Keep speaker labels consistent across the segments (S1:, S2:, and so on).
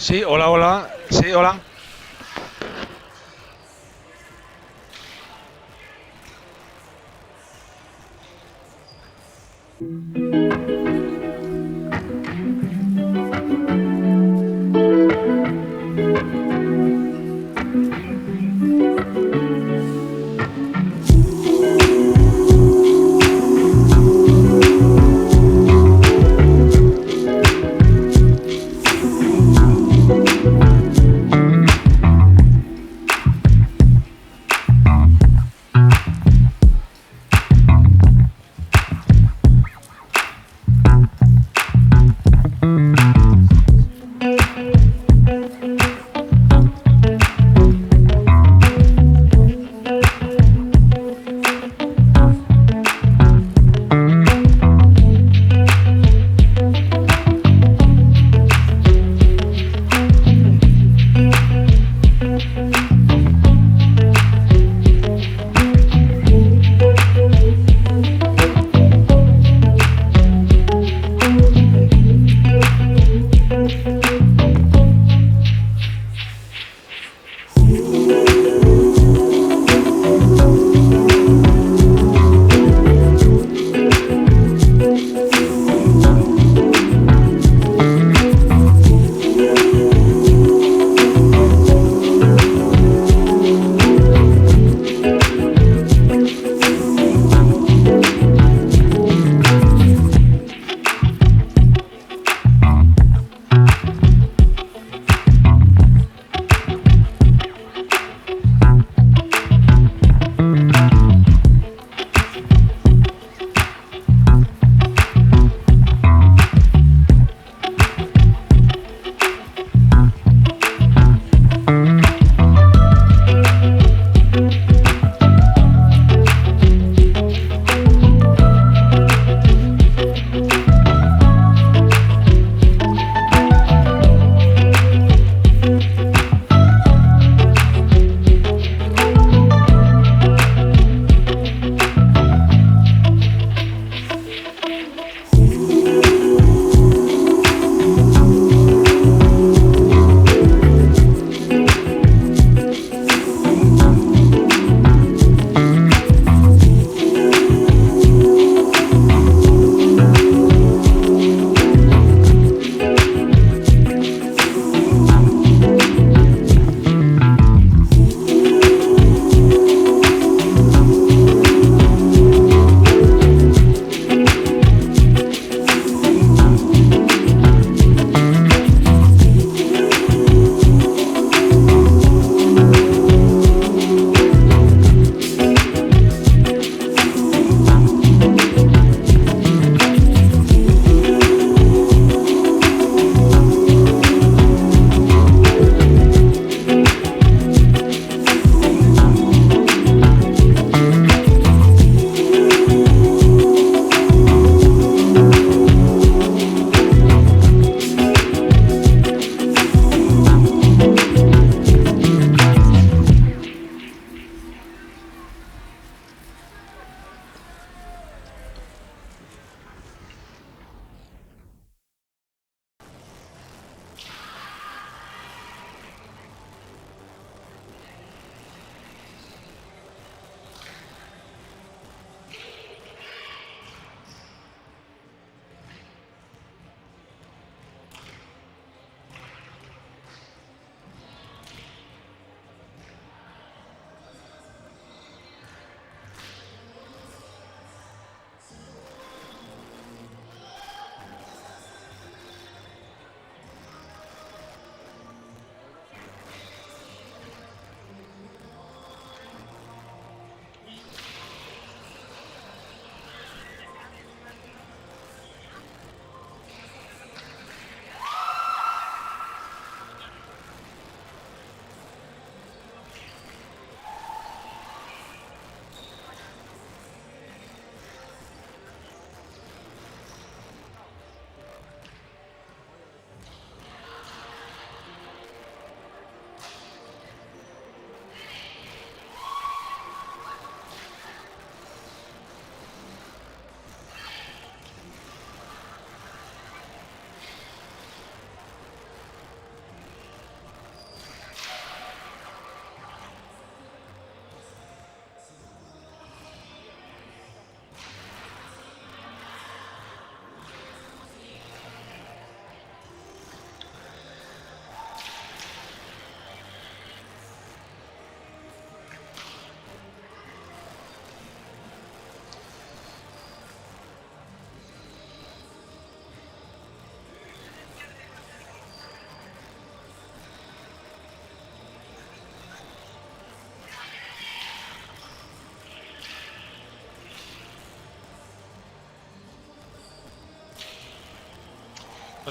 S1: Sí, hola, hola. Sí, hola.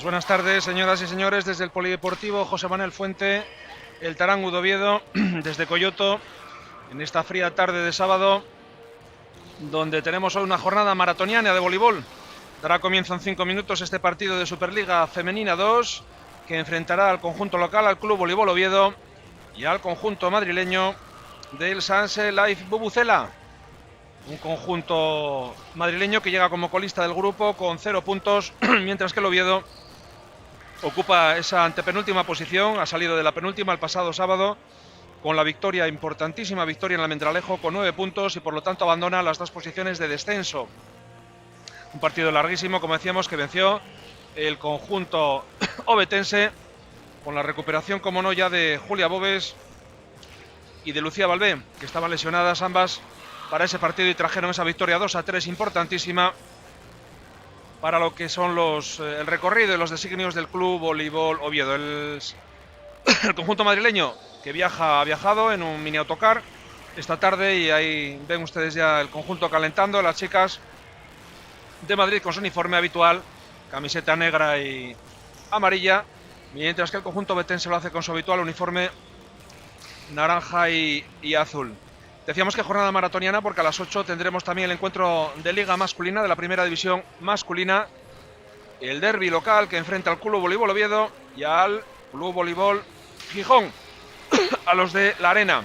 S1: Pues buenas tardes, señoras y señores, desde el Polideportivo José Manuel Fuente, el Tarangu de Oviedo, desde Coyoto, en esta fría tarde de sábado, donde tenemos hoy una jornada maratoniana de voleibol. Dará comienzo en 5 minutos este partido de Superliga Femenina 2, que enfrentará al conjunto local, al Club Voleibol Oviedo, y al conjunto madrileño del Sanse Life Bubucela. Un conjunto madrileño que llega como colista del grupo con 0 puntos, mientras que el Oviedo ocupa esa antepenúltima posición, ha salido de la penúltima el pasado sábado con la victoria, importantísima victoria en Almendralejo con 9 puntos y por lo tanto abandona las 2 posiciones de descenso. Un partido larguísimo, como decíamos, que venció el conjunto ovetense con la recuperación, como no, ya de Julia Bobes y de Lucía Balbé, que estaban lesionadas ambas para ese partido y trajeron esa victoria 2-3 importantísima para lo que son el recorrido y los designios del Club Voleibol Oviedo. El conjunto madrileño que ha viajado en un mini autocar esta tarde y ahí ven ustedes ya el conjunto calentando, las chicas de Madrid con su uniforme habitual, camiseta negra y amarilla, mientras que el conjunto betense lo hace con su habitual uniforme naranja y azul. Decíamos que jornada maratoniana porque a las 8 tendremos también el encuentro de Liga Masculina de la Primera División Masculina, el derbi local que enfrenta al Club Voleibol Oviedo y al Club Voleibol Gijón, a los de la Arena.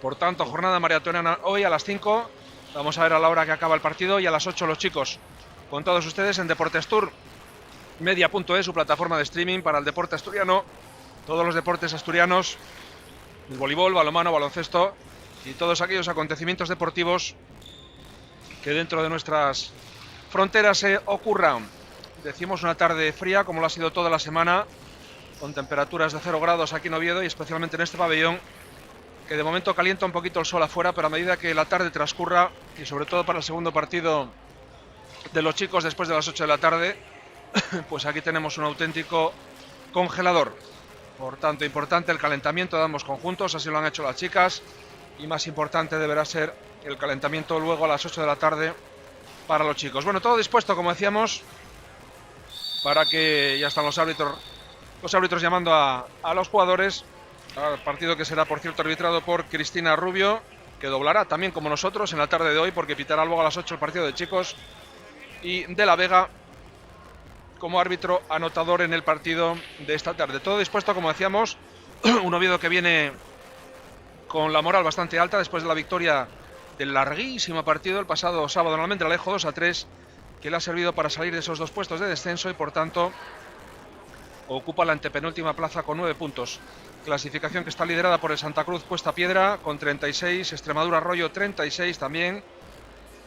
S1: Por tanto, jornada maratoniana hoy a las 5, vamos a ver a la hora que acaba el partido, y a las 8 los chicos con todos ustedes en Deportes Tour Media.es, su plataforma de streaming para el deporte asturiano, todos los deportes asturianos, el voleibol, balonmano, baloncesto y todos aquellos acontecimientos deportivos que dentro de nuestras fronteras se ocurran. Decimos una tarde fría, como lo ha sido toda la semana, con temperaturas de 0 grados aquí en Oviedo y especialmente en este pabellón, que de momento calienta un poquito el sol afuera, pero a medida que la tarde transcurra, y sobre todo para el segundo partido de los chicos después de las 8 de la tarde, pues aquí tenemos un auténtico congelador. Por tanto, importante el calentamiento de ambos conjuntos, así lo han hecho las chicas, y más importante deberá ser el calentamiento luego a las 8 de la tarde para los chicos. Bueno, todo dispuesto, como decíamos, para que ya están los árbitros llamando a los jugadores al partido, que será, por cierto, arbitrado por Cristina Rubio, que doblará también como nosotros en la tarde de hoy, porque pitará luego a las 8 el partido de chicos, y De la Vega como árbitro anotador en el partido de esta tarde. Todo dispuesto, como decíamos, un Oviedo que viene con la moral bastante alta después de la victoria del larguísimo partido el pasado sábado en Almendralejo 2-3, que le ha servido para salir de esos 2 puestos de descenso y por tanto ocupa la antepenúltima plaza con 9 puntos. Clasificación que está liderada por el Santa Cruz Cuesta Piedra con 36, Extremadura Arroyo 36 también,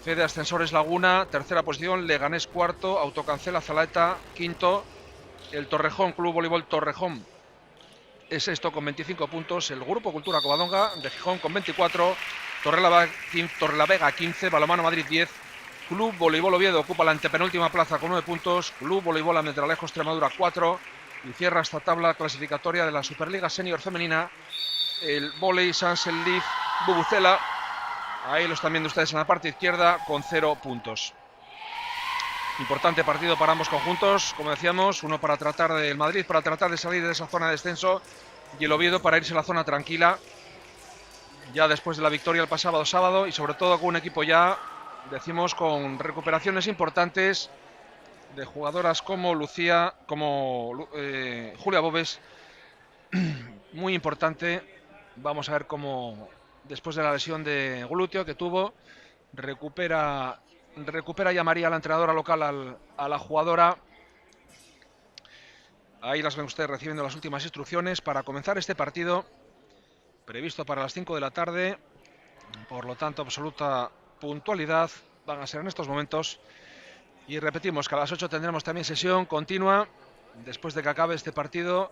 S1: Fede Ascensores Laguna tercera posición, Leganés cuarto, Autocancela Zalaeta quinto, el Torrejón, Club Voleibol Torrejón es sexto con 25 puntos, el Grupo Cultura Covadonga de Gijón con 24, Torrelavega 15, Balonmano Madrid 10, Club Voleibol Oviedo ocupa la antepenúltima plaza con 9 puntos, Club Voleibol Almendralejo Extremadura 4, y cierra esta tabla clasificatoria de la Superliga Senior Femenina el Voley Sanse Life Bubucela. Ahí lo están viendo ustedes en la parte izquierda con 0 puntos. Importante partido para ambos conjuntos, como decíamos, uno para tratar del Madrid, para tratar de salir de esa zona de descenso, y el Oviedo para irse a la zona tranquila, ya después de la victoria el pasado sábado, y sobre todo con un equipo ya, decimos, con recuperaciones importantes de jugadoras como Lucía, como Julia Bobes, muy importante. Vamos a ver cómo, después de la lesión de glúteo que tuvo, recupera ya María, la entrenadora local, a la jugadora. Ahí las ven ustedes recibiendo las últimas instrucciones para comenzar este partido, previsto para las 5 de la tarde. Por lo tanto, absoluta puntualidad van a ser en estos momentos. Y repetimos que a las 8 tendremos también sesión continua, después de que acabe este partido,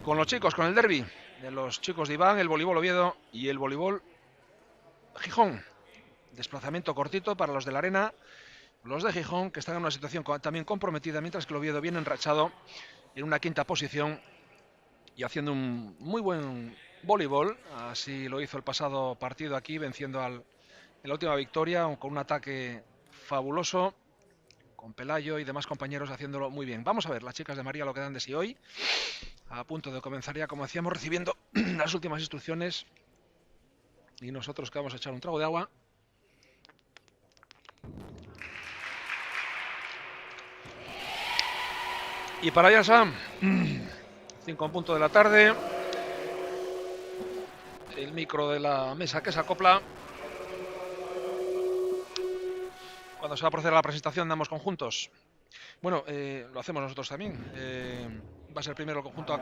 S1: con los chicos, con el derbi de los chicos de Iván, el voleibol Oviedo y el voleibol Gijón. Desplazamiento cortito para los de la Arena, los de Gijón, que están en una situación también comprometida, mientras que el Oviedo viene enrachado en una 5ª posición y haciendo un muy buen voleibol. Así lo hizo el pasado partido aquí, venciendo en la última victoria con un ataque fabuloso con Pelayo y demás compañeros haciéndolo muy bien. Vamos a ver las chicas de María lo que dan de sí hoy. A punto de comenzar ya, como decíamos, recibiendo las últimas instrucciones. Y nosotros que vamos a echar un trago de agua. Y para allá, Sam, 5 en punto de la tarde. El micro de la mesa que se acopla. Cuando se va a proceder a la presentación de ambos conjuntos. Bueno, lo hacemos nosotros también. Va a ser primero el conjunto.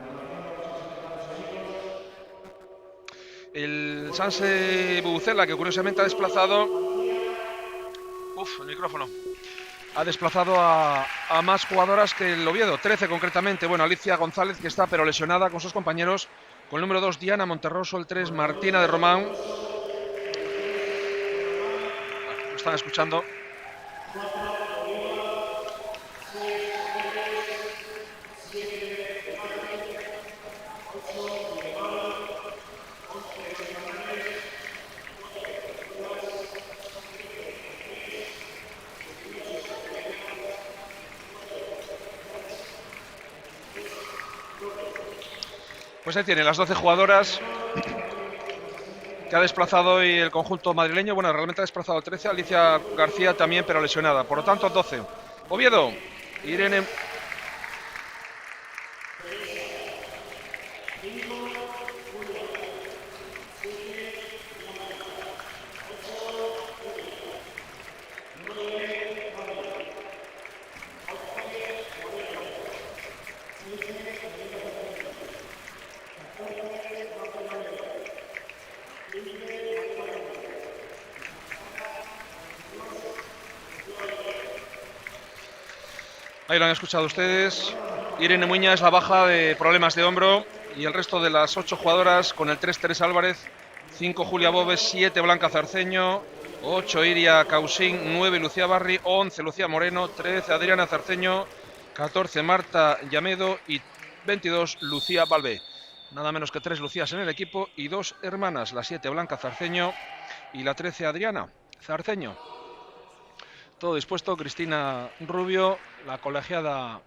S1: El Sanse Bucela, que curiosamente ha desplazado. El micrófono. Ha desplazado a más jugadoras que el Oviedo, 13 concretamente. Bueno, Alicia González, que está pero lesionada con sus compañeros. Con el número 2, Diana Monterroso, el 3, Martina de Román. Lo están escuchando. Pues ahí tienen las 12 jugadoras que ha desplazado hoy el conjunto madrileño. Bueno, realmente ha desplazado 13. Alicia García también, pero lesionada. Por lo tanto, 12. Oviedo, Irene. Ahí lo han escuchado ustedes. Irene Muña es la baja de problemas de hombro y el resto de las 8 jugadoras con el 3 Teresa Álvarez, 5 Julia Bobes, 7 Blanca Zarceño, 8 Iria Causín, 9 Lucía Barri, 11 Lucía Moreno, 13 Adriana Zarceño, 14 Marta Llamedo y 22 Lucía Balbé. Nada menos que 3 Lucías en el equipo y 2 hermanas, la 7 Blanca Zarceño y la 13 Adriana Zarceño. Todo dispuesto. Cristina Rubio, la colegiada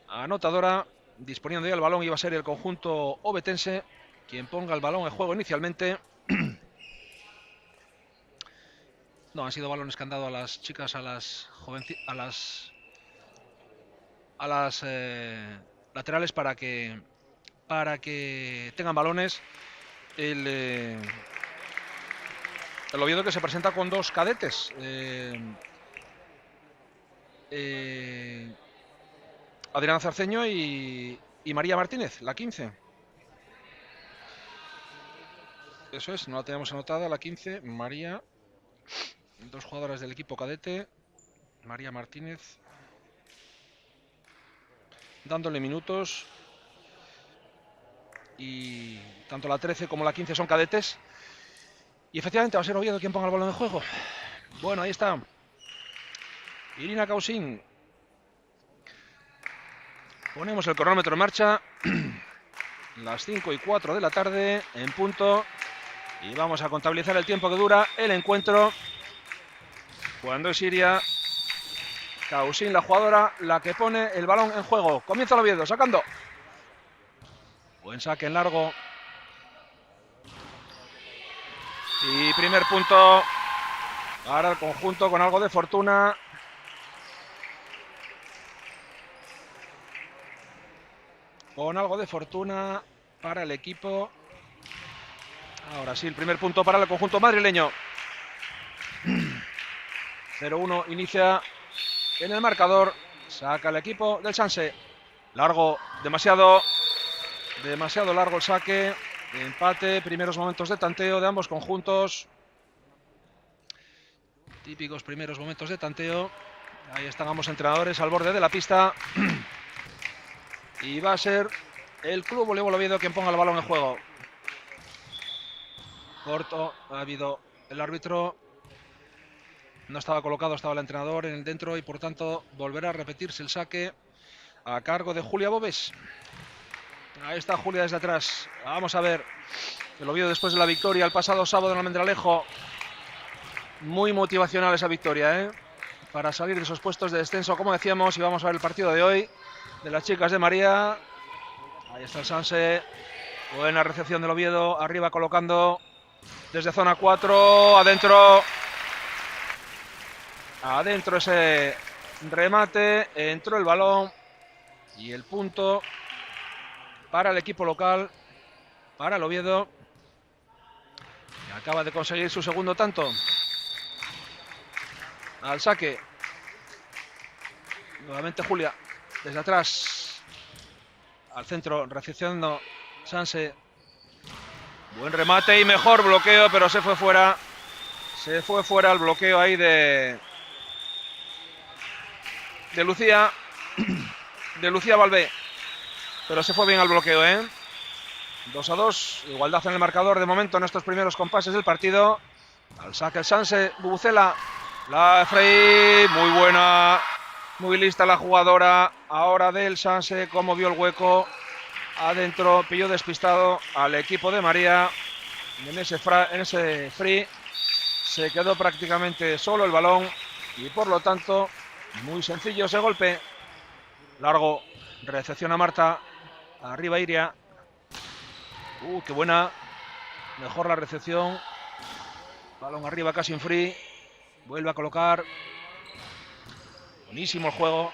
S1: anotadora, disponiendo ya el balón. Iba a ser el conjunto ovetense quien ponga el balón en juego inicialmente. No, han sido balones que han dado a las chicas, a las laterales para que tengan balones. El Oviedo, que se presenta con 2 cadetes. Adriana Zarceño y María Martínez, la 15. Eso es, no la tenemos anotada, la 15, María. 2 jugadoras del equipo cadete. María Martínez, dándole minutos. Y tanto la 13 como la 15 son cadetes. Y efectivamente va a ser Oviedo quien ponga el balón en juego. Bueno, ahí está Irina Causín. Ponemos el cronómetro en marcha. Las 5:04 de la tarde en punto. Y vamos a contabilizar el tiempo que dura el encuentro. Cuando es Iria Causín, la jugadora, la que pone el balón en juego. Comienza el Oviedo, sacando. Buen saque en largo. Y primer punto para el conjunto con algo de fortuna. Con algo de fortuna para el equipo. Ahora sí, el primer punto para el conjunto madrileño. 0-1 inicia en el marcador. Saca el equipo del Sanse. Largo, demasiado largo el saque. Empate, primeros momentos de tanteo de ambos conjuntos. Típicos primeros momentos de tanteo. Ahí están ambos entrenadores al borde de la pista. Y va a ser el Club Voleibol Oviedo quien ponga el balón en juego. Corto, ha habido el árbitro. No estaba colocado, estaba el entrenador en el dentro y por tanto volverá a repetirse el saque a cargo de Julia Bobes. Ahí está Julia desde atrás. Vamos a ver el Oviedo después de la victoria el pasado sábado en Almendralejo. Muy motivacional esa victoria, para salir de esos puestos de descenso, como decíamos, y vamos a ver el partido de hoy de las chicas de María. Ahí está el Sanse, buena recepción del Oviedo, arriba colocando desde zona 4, adentro ese remate, entró el balón y el punto para el equipo local, para el Oviedo, que acaba de conseguir su segundo tanto. Al saque, nuevamente Julia, desde atrás, al centro, recepcionando Sanse. Buen remate y mejor bloqueo, pero se fue fuera. Se fue fuera el bloqueo ahí de Lucía. De Lucía Valvé. Pero se fue bien al bloqueo, 2-2. Igualdad en el marcador de momento en estos primeros compases del partido. Al saque el Sanse. Bubucela. La Frey. Muy buena. Muy lista la jugadora. Ahora del Sanse. Como vio el hueco. Adentro. Pilló despistado al equipo de María. En ese free. Se quedó prácticamente solo el balón. Y por lo tanto, muy sencillo ese golpe. Largo. Recepciona Marta. Arriba Iria. Qué buena. Mejor la recepción. Balón arriba casi en free. Vuelve a colocar. Buenísimo el juego.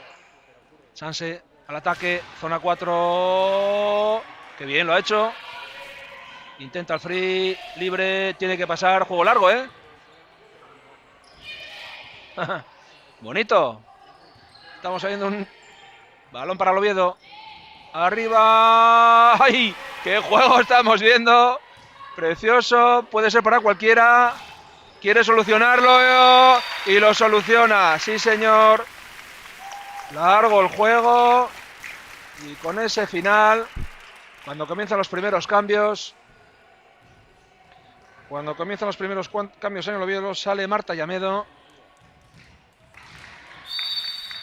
S1: Sanse al ataque. Zona 4. Qué bien lo ha hecho. Intenta el free. Libre. Tiene que pasar. Juego largo, Bonito. Estamos viendo un balón para el Oviedo. Arriba. ¡Ay! ¡Qué juego estamos viendo! Precioso. Puede ser para cualquiera. Quiere solucionarlo y lo soluciona. Sí, señor. Largo el juego. Y con ese final, cuando comienzan los primeros cambios, en el Oviedo, sale Marta Llamedo.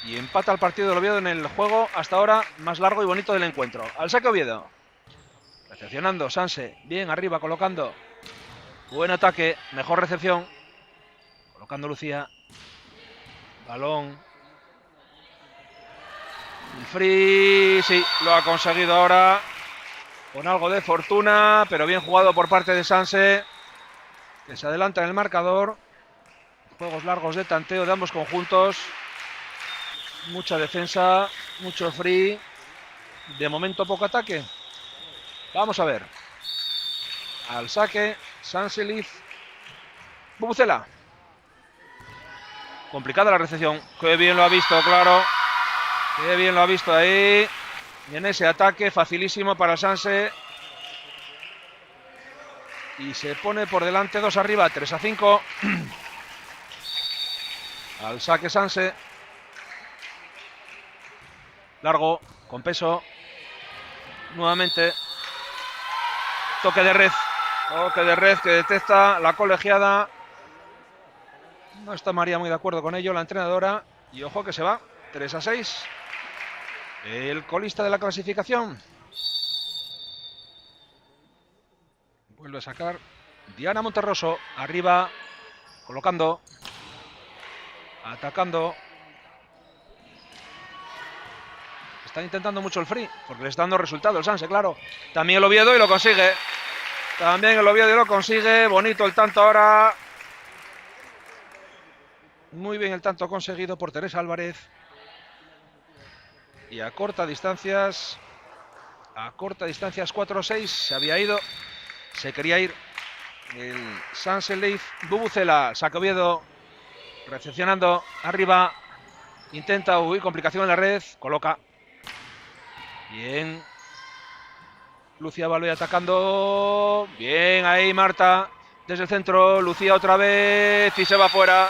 S1: Y empata el partido del Oviedo en el juego hasta ahora más largo y bonito del encuentro. Al saque Oviedo. Recepcionando Sanse. Bien arriba colocando. Buen ataque. Mejor recepción. Colocando Lucía. Balón. El free. Sí, lo ha conseguido ahora. Con algo de fortuna. Pero bien jugado por parte de Sanse. Que se adelanta en el marcador. Juegos largos de tanteo de ambos conjuntos. Mucha defensa, mucho free. De momento poco ataque. Vamos a ver. Al saque, Sanse Leaf. Bubucela. Complicada la recepción. Qué bien lo ha visto, claro. Qué bien lo ha visto ahí. Y en ese ataque, facilísimo para Sanse. Y se pone por delante 2 arriba, 3-5. Al saque Sanse. Largo, con peso. Nuevamente. Toque de red. Toque de red que detecta la colegiada. No está María muy de acuerdo con ello, la entrenadora. Y ojo que se va. 3-6. El colista de la clasificación. Vuelve a sacar Diana Monterroso. Arriba. Colocando. Atacando. Están intentando mucho el free, porque le está dando resultado el Sanse, claro. También el Oviedo y lo consigue. También el Oviedo y lo consigue. Bonito el tanto ahora. Muy bien el tanto conseguido por Teresa Álvarez. Y a corta distancias. 4-6. Se había ido. Se quería ir. El Sanse Leaf. Bubucela. Saca Oviedo. Recepcionando. Arriba. Intenta huir. Complicación en la red. Coloca. Bien. Lucía Valvé atacando. Bien ahí Marta. Desde el centro. Lucía otra vez. Y se va fuera.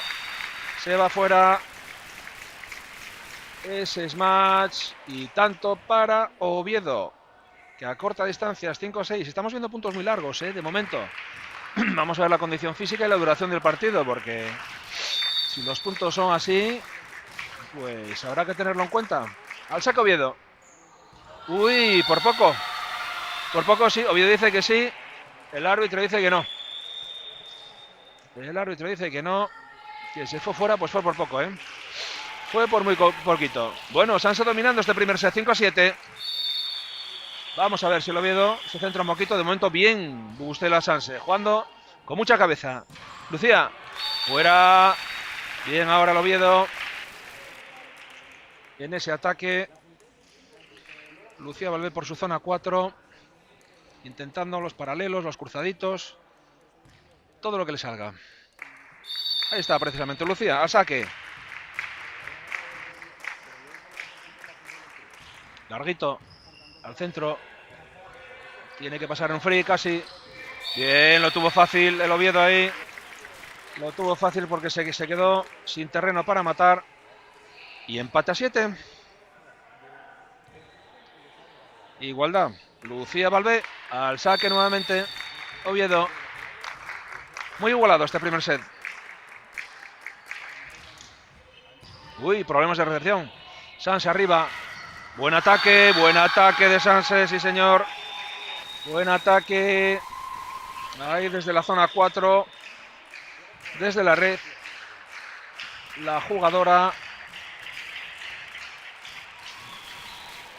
S1: Se va fuera. Ese smash. Y tanto para Oviedo. Que a corta distancia, 5-6. Estamos viendo puntos muy largos, de momento. Vamos a ver la condición física y la duración del partido. Porque si los puntos son así, pues habrá que tenerlo en cuenta. Al saque Oviedo. Uy, por poco. Por poco sí. Oviedo dice que sí. El árbitro dice que no. El árbitro dice que no. Que se fue fuera, pues fue por poco, ¿eh? Fue por muy poquito. Bueno, Sanse dominando este primer set, 5-7. Vamos a ver si el Oviedo se centra un poquito. De momento bien Bustela Sanse, jugando con mucha cabeza. Lucía, fuera. Bien ahora el Oviedo. En ese ataque. Lucía Valvé por su zona 4. Intentando los paralelos, los cruzaditos. Todo lo que le salga. Ahí está precisamente Lucía, al saque. Larguito, al centro. Tiene que pasar un free casi. Bien, lo tuvo fácil el Oviedo ahí. Lo tuvo fácil porque se quedó sin terreno para matar. Y empate a 7. Igualdad. Lucía Valvé al saque nuevamente. Oviedo. Muy igualado este primer set. Uy, problemas de recepción. Sanse arriba. Buen ataque de Sanse, sí señor. Buen ataque. Ahí desde la zona 4. Desde la red. La jugadora.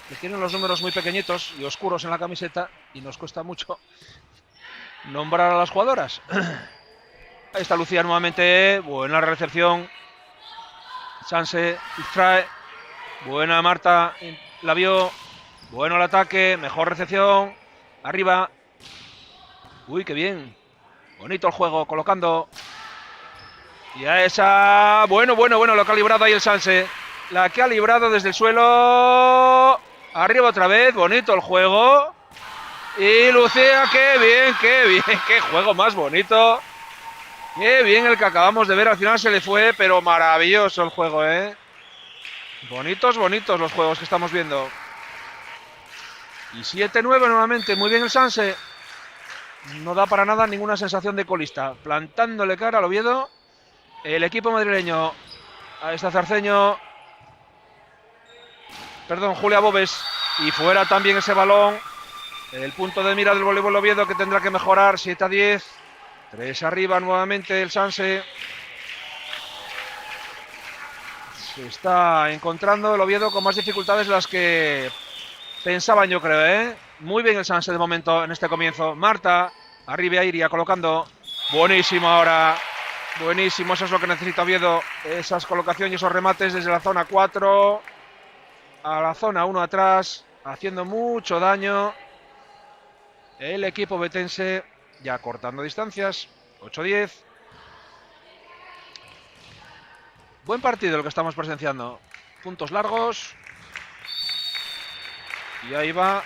S1: Que tienen los números muy pequeñitos y oscuros en la camiseta. Y nos cuesta mucho nombrar a las jugadoras. Ahí está Lucía nuevamente. Buena recepción. Sanse distrae. Buena Marta. La vio. Bueno el ataque. Mejor recepción. Arriba. Uy, qué bien. Bonito el juego. Colocando. Y a esa. Bueno. Lo que ha librado ahí el Sanse. La que ha librado desde el suelo. Arriba otra vez. Bonito el juego. Y Lucía, qué bien. Qué juego más bonito. Qué bien el que acabamos de ver. Al final se le fue, pero maravilloso el juego, ¿eh? Bonitos los juegos que estamos viendo. Y 7-9 nuevamente. Muy bien el Sanse. No da para nada ninguna sensación de colista. Plantándole cara al Oviedo. El equipo madrileño. Ahí está Zarceño. Perdón, Julia Bobes. Y fuera también ese balón. El punto de mira del voleibol Oviedo que tendrá que mejorar. 7-10. 3 arriba nuevamente el Sanse. Se está encontrando el Oviedo con más dificultades de las que pensaban, yo creo, ¿eh? Muy bien el Sanse de momento en este comienzo. Marta, arriba Iria colocando. Buenísimo ahora. Buenísimo, eso es lo que necesita Oviedo. Esas colocaciones y esos remates desde la zona 4 a la zona 1 atrás, haciendo mucho daño. El equipo betense ya cortando distancias. 8-10. Buen partido el que estamos presenciando. Puntos largos. Y ahí va.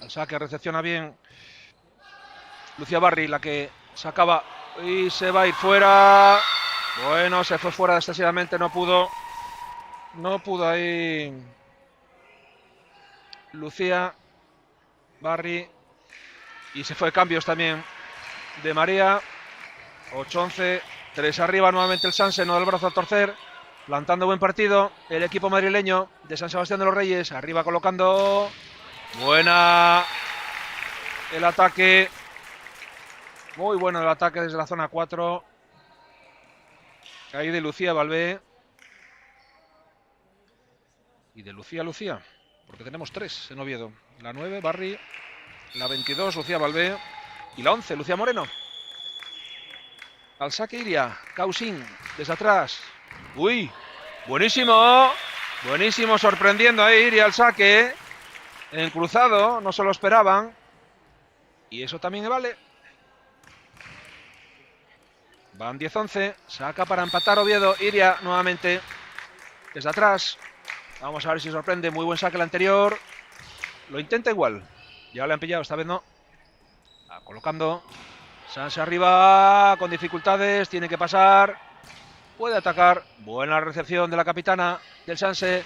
S1: Al saque recepciona bien Lucía Barri, la que sacaba y se va a ir fuera. Bueno, se fue fuera excesivamente, no pudo ahí Lucía Barri. Y se fue cambios también de María. 8-11, 3 arriba nuevamente el Sanse, no da el brazo a torcer. Plantando buen partido el equipo madrileño de San Sebastián de los Reyes. Arriba colocando. Buena el ataque. Muy bueno el ataque desde la zona 4. Ahí de Lucía Valvé. Y de Lucía. Porque tenemos 3 en Oviedo. La 9, Barri. La 22, Lucía Valvé. Y la 11, Lucía Moreno. Al saque Iria. Causín. Desde atrás. Uy. Buenísimo. Buenísimo. Sorprendiendo ahí Iria al saque. En cruzado. No se lo esperaban. Y eso también vale. Van 10-11. Saca para empatar Oviedo. Iria nuevamente. Desde atrás. Vamos a ver si sorprende. Muy buen saque el anterior. Lo intenta igual. Ya le han pillado. Esta vez no. Colocando. Sanse arriba. Con dificultades. Tiene que pasar. Puede atacar. Buena recepción de la capitana del Sanse.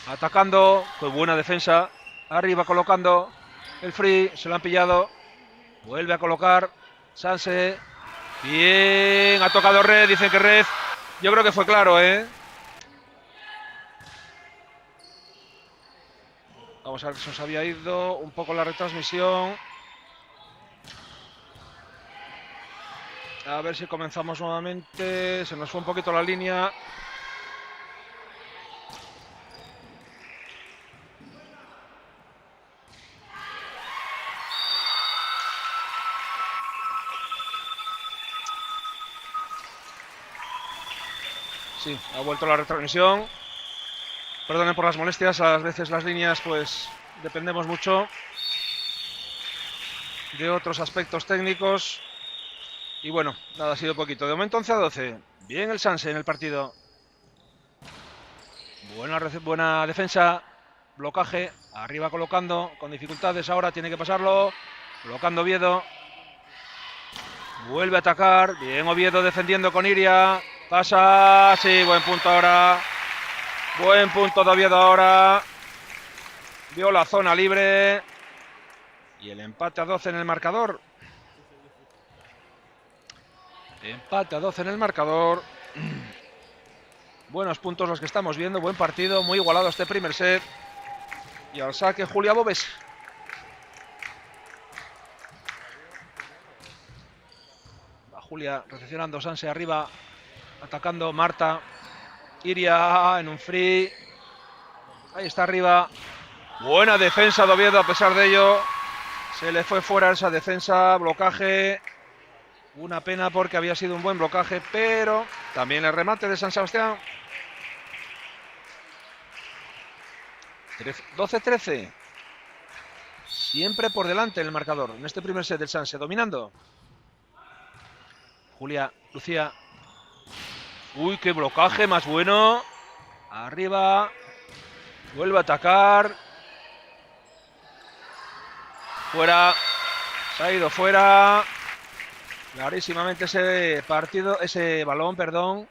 S1: Atacando. Qué buena defensa. Arriba colocando. El free. Se lo han pillado. Vuelve a colocar. Sanse. Bien. Ha tocado red. Dicen que red. Yo creo que fue claro, ¿eh? Vamos a ver que se nos había ido un poco la retransmisión. A ver si comenzamos nuevamente. Se nos fue un poquito la línea. Sí, ha vuelto la retransmisión. Perdonen por las molestias, a veces las líneas pues dependemos mucho de otros aspectos técnicos. Y bueno, nada, ha sido poquito. De momento 11-12. Bien el Sanse en el partido. Buena defensa. Blocaje. Arriba colocando. Con dificultades ahora. Tiene que pasarlo. Colocando Oviedo. Vuelve a atacar. Bien Oviedo defendiendo con Iria. Pasa. Sí, buen punto ahora. Buen punto de Oviedo ahora. Vio la zona libre. Y el empate a 12 en el marcador. Empate a 12 en el marcador. Buenos puntos los que estamos viendo. Buen partido. Muy igualado este primer set. Y al saque Julia Bobes. Va Julia recepcionando. Sanse arriba. Atacando Marta. Iria en un free. Ahí está arriba. Buena defensa de Oviedo a pesar de ello. Se le fue fuera esa defensa. Blocaje. Una pena porque había sido un buen blocaje. Pero también el remate de San Sebastián. 12-13. Siempre por delante en el marcador. En este primer set del Sanse. Dominando. Julia, Lucía. Uy, qué blocaje más bueno. Arriba. Vuelve a atacar. Fuera. Se ha ido fuera. Clarísimamente ese balón, perdón.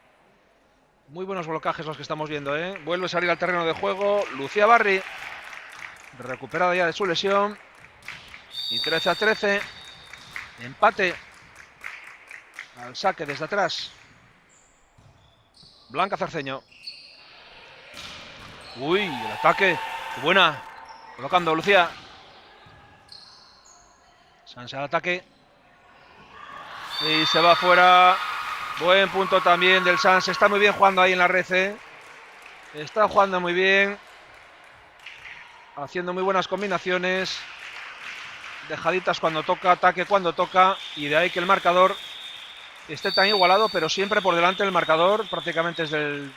S1: Muy buenos blocajes los que estamos viendo, ¿eh? Vuelve a salir al terreno de juego. Lucía Barri. Recuperada ya de su lesión. Y 13-13. Empate. Al saque desde atrás. Blanca Cerceño. Uy, el ataque. Qué buena. Colocando Lucía. Sanse al ataque. Y se va fuera. Buen punto también del Sanse. Está muy bien jugando ahí en la red, ¿eh? Está jugando muy bien. Haciendo muy buenas combinaciones. Dejaditas cuando toca, ataque cuando toca. Y de ahí que el marcador esté tan igualado, pero siempre por delante del marcador. Prácticamente desde el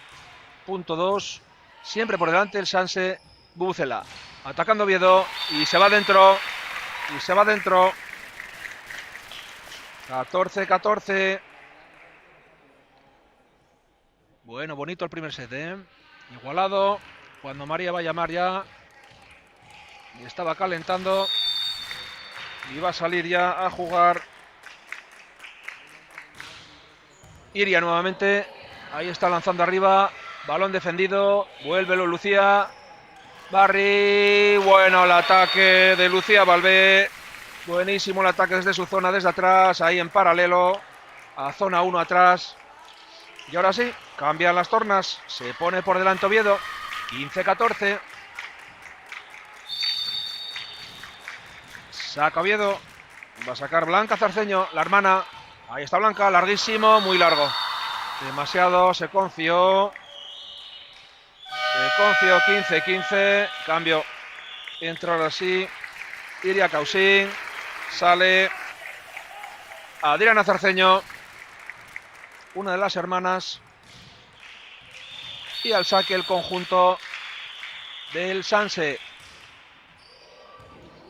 S1: punto 2. Siempre por delante el Sanse Bubucela. Atacando Oviedo. Y se va dentro. Y se va dentro. 14-14. Bueno, bonito el primer set, ¿eh? Igualado. Cuando María va a llamar ya. Y estaba calentando. Y va a salir ya a jugar. Iria nuevamente. Ahí está lanzando arriba. Balón defendido. Vuélvelo Lucía. Barri. Bueno, el ataque de Lucía Valvé. Buenísimo el ataque desde su zona, desde atrás. Ahí en paralelo. A zona 1 atrás. Y ahora sí, cambian las tornas. Se pone por delante Oviedo. 15-14. Saca Oviedo. Va a sacar Blanca Cerceño, la hermana. Ahí está Blanca, larguísimo, muy largo. Demasiado, se confió. 15-15. Cambio. Entra ahora sí. Iria Causín. Sale Adriana Cerceño. Una de las hermanas. Y al saque el conjunto del Sanse.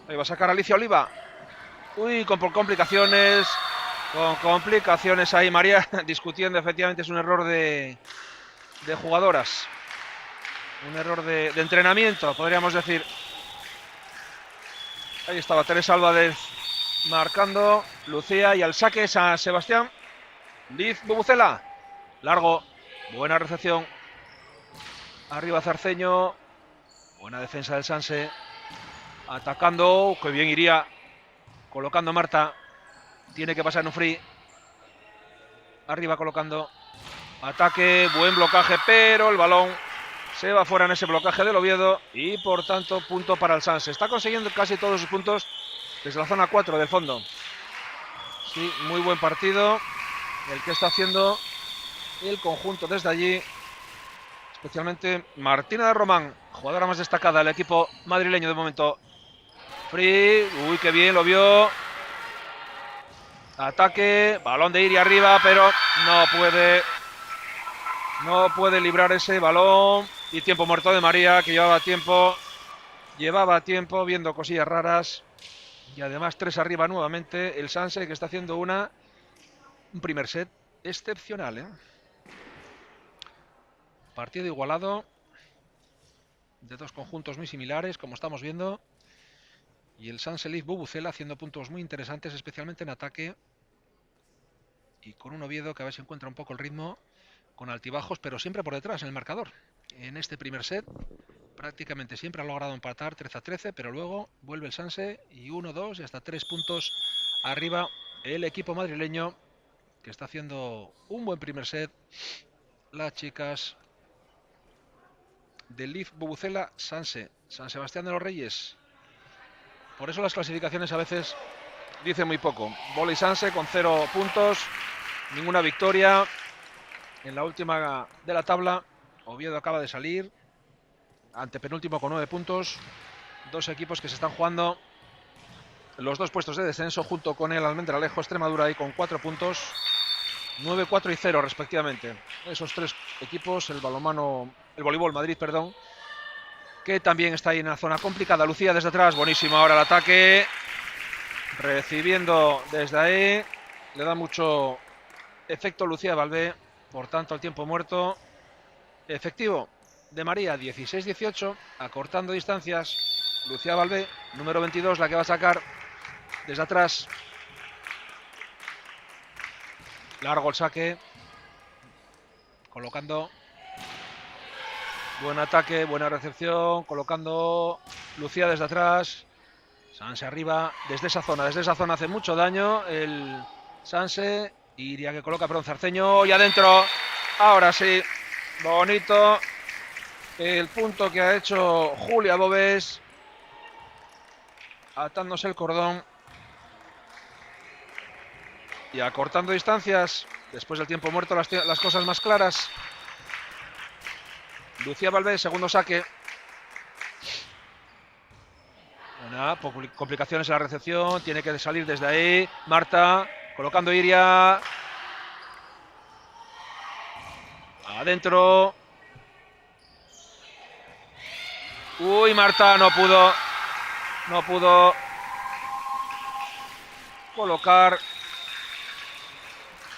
S1: Ahí va a sacar Alicia Oliva. Uy, con complicaciones. Con complicaciones ahí María discutiendo. Efectivamente es un error de jugadoras. Un error de entrenamiento, podríamos decir. Ahí estaba Teresa Álvarez marcando. Lucía y al saque San Sebastián. Liz Bubucela. Largo. Buena recepción. Arriba Cerceño. Buena defensa del Sanse. Atacando. Que bien iría. Colocando Marta. Tiene que pasar en un free. Arriba colocando. Ataque. Buen blocaje. Pero el balón se va fuera en ese blocaje del Oviedo. Y por tanto punto para el Sanse. Está consiguiendo casi todos sus puntos desde la zona 4 del fondo. Sí, muy buen partido. el que está haciendo el conjunto desde allí, especialmente Martina de Román, jugadora más destacada del equipo madrileño de momento. Free, uy, qué bien lo vio. Ataque, balón de Iria arriba, pero no puede librar ese balón. Y tiempo muerto de María, que llevaba tiempo viendo cosillas raras. Y además 3 arriba nuevamente. El Sanse, que está haciendo un primer set excepcional, ¿eh? Partido igualado, de dos conjuntos muy similares, como estamos viendo. Y el Sanse Leaf Bubucela haciendo puntos muy interesantes, especialmente en ataque. Y con un Oviedo que a ver si encuentra un poco el ritmo, con altibajos, pero siempre por detrás en el marcador. En este primer set prácticamente siempre ha logrado empatar 13-13, pero luego vuelve el Sanse y 1-2 y hasta 3 puntos arriba el equipo madrileño, que está haciendo un buen primer set. Las chicas del Leaf Bubucela Sanse, San Sebastián de los Reyes. Por eso las clasificaciones a veces dicen muy poco. Volley Sanse con 0 puntos, ninguna victoria. En la última de la tabla, Oviedo acaba de salir, antepenúltimo con 9 puntos. Dos equipos que se están jugando los 2 puestos de descenso, junto con el Almendralejo Extremadura ahí con 4 puntos, 9, 4 y 0 respectivamente. Esos 3 equipos, el voleibol Madrid, perdón, que también está ahí en una zona complicada. Lucía desde atrás, buenísimo ahora el ataque, recibiendo desde ahí, le da mucho efecto Lucía Valvé, por tanto el tiempo muerto efectivo de María, 16-18, acortando distancias. Lucía Valvé, número 22, la que va a sacar desde atrás. Largo el saque, colocando, buen ataque, buena recepción, colocando Lucía desde atrás. Sanse arriba, desde esa zona hace mucho daño el Sanse. Iria que coloca, perdón, Zarceño, y adentro, ahora sí, bonito el punto que ha hecho Julia Bobes, atándose el cordón y acortando distancias. Después del tiempo muerto, las cosas más claras. Lucía Valvé, segundo saque. Complicaciones en la recepción, tiene que salir desde ahí. Marta, colocando Iria. Adentro. Uy, Marta no pudo colocar.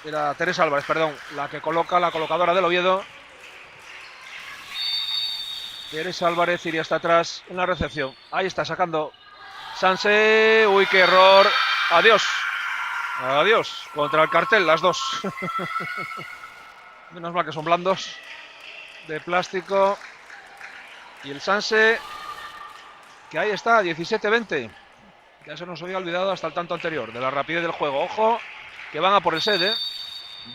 S1: Era Teresa Álvarez, perdón, la colocadora del Oviedo. Teresa Álvarez iría hasta atrás en la recepción. Ahí está sacando Sanse. Uy, qué error. Adiós. Contra el cartel, las dos. Menos mal que son blandos, de plástico. Y el Sanse, que ahí está, 17-20. Ya se nos había olvidado hasta el tanto anterior, de la rapidez del juego. Ojo, que van a por el set, ¿eh?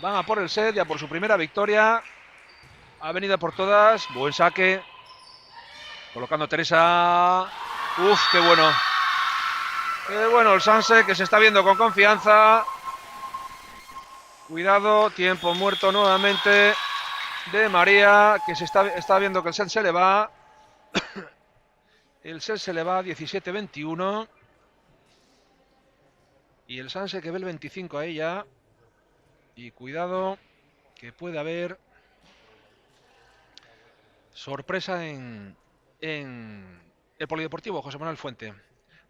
S1: Van a por el set, ya por su primera victoria. Ha venido por todas. Buen saque. Colocando Teresa. Uf, qué bueno. Qué bueno el Sanse, que se está viendo con confianza. Cuidado, tiempo muerto nuevamente de María, que está viendo que el set se le va. El set se le va, 17-21. Y el Sanse que ve el 25 a ella. Y cuidado, que puede haber sorpresa en el Polideportivo José Manuel Fuente.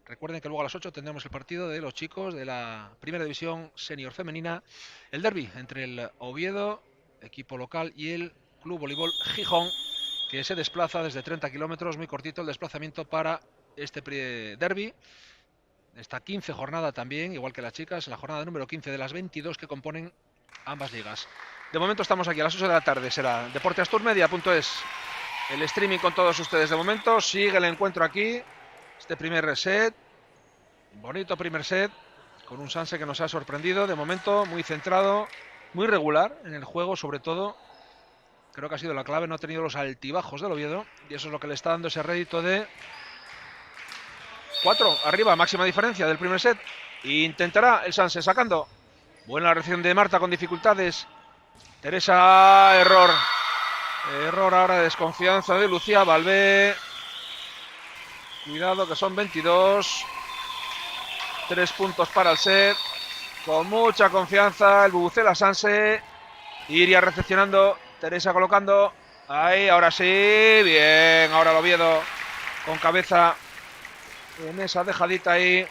S1: Recuerden que luego a las 8 tendremos el partido de los chicos de la Primera División Senior Femenina, el derbi entre el Oviedo, equipo local, y el Club Voleibol Gijón, que se desplaza desde 30 kilómetros, muy cortito el desplazamiento para este derbi. Esta 15 jornada también, igual que las chicas, la jornada número 15 de las 22 que componen ambas ligas. De momento estamos aquí a las 8 de la tarde, será deporteasturmedia.es, el streaming con todos ustedes. De momento sigue el encuentro aquí, este primer set, bonito primer set, con un Sanse que nos ha sorprendido, de momento muy centrado, muy regular en el juego sobre todo. Creo que ha sido la clave, no ha tenido los altibajos del Oviedo, y eso es lo que le está dando ese rédito de 4 arriba, máxima diferencia del primer set. Intentará el Sanse sacando Buena reacción de Marta con dificultades. Teresa, error. Error ahora de desconfianza de Lucía Valvé. Cuidado que son 22. 3 puntos para el set. Con mucha confianza el Bubucela Sanse. Iria recepcionando. Teresa colocando. Ahí, ahora sí. Bien, ahora el Oviedo con cabeza en esa dejadita ahí.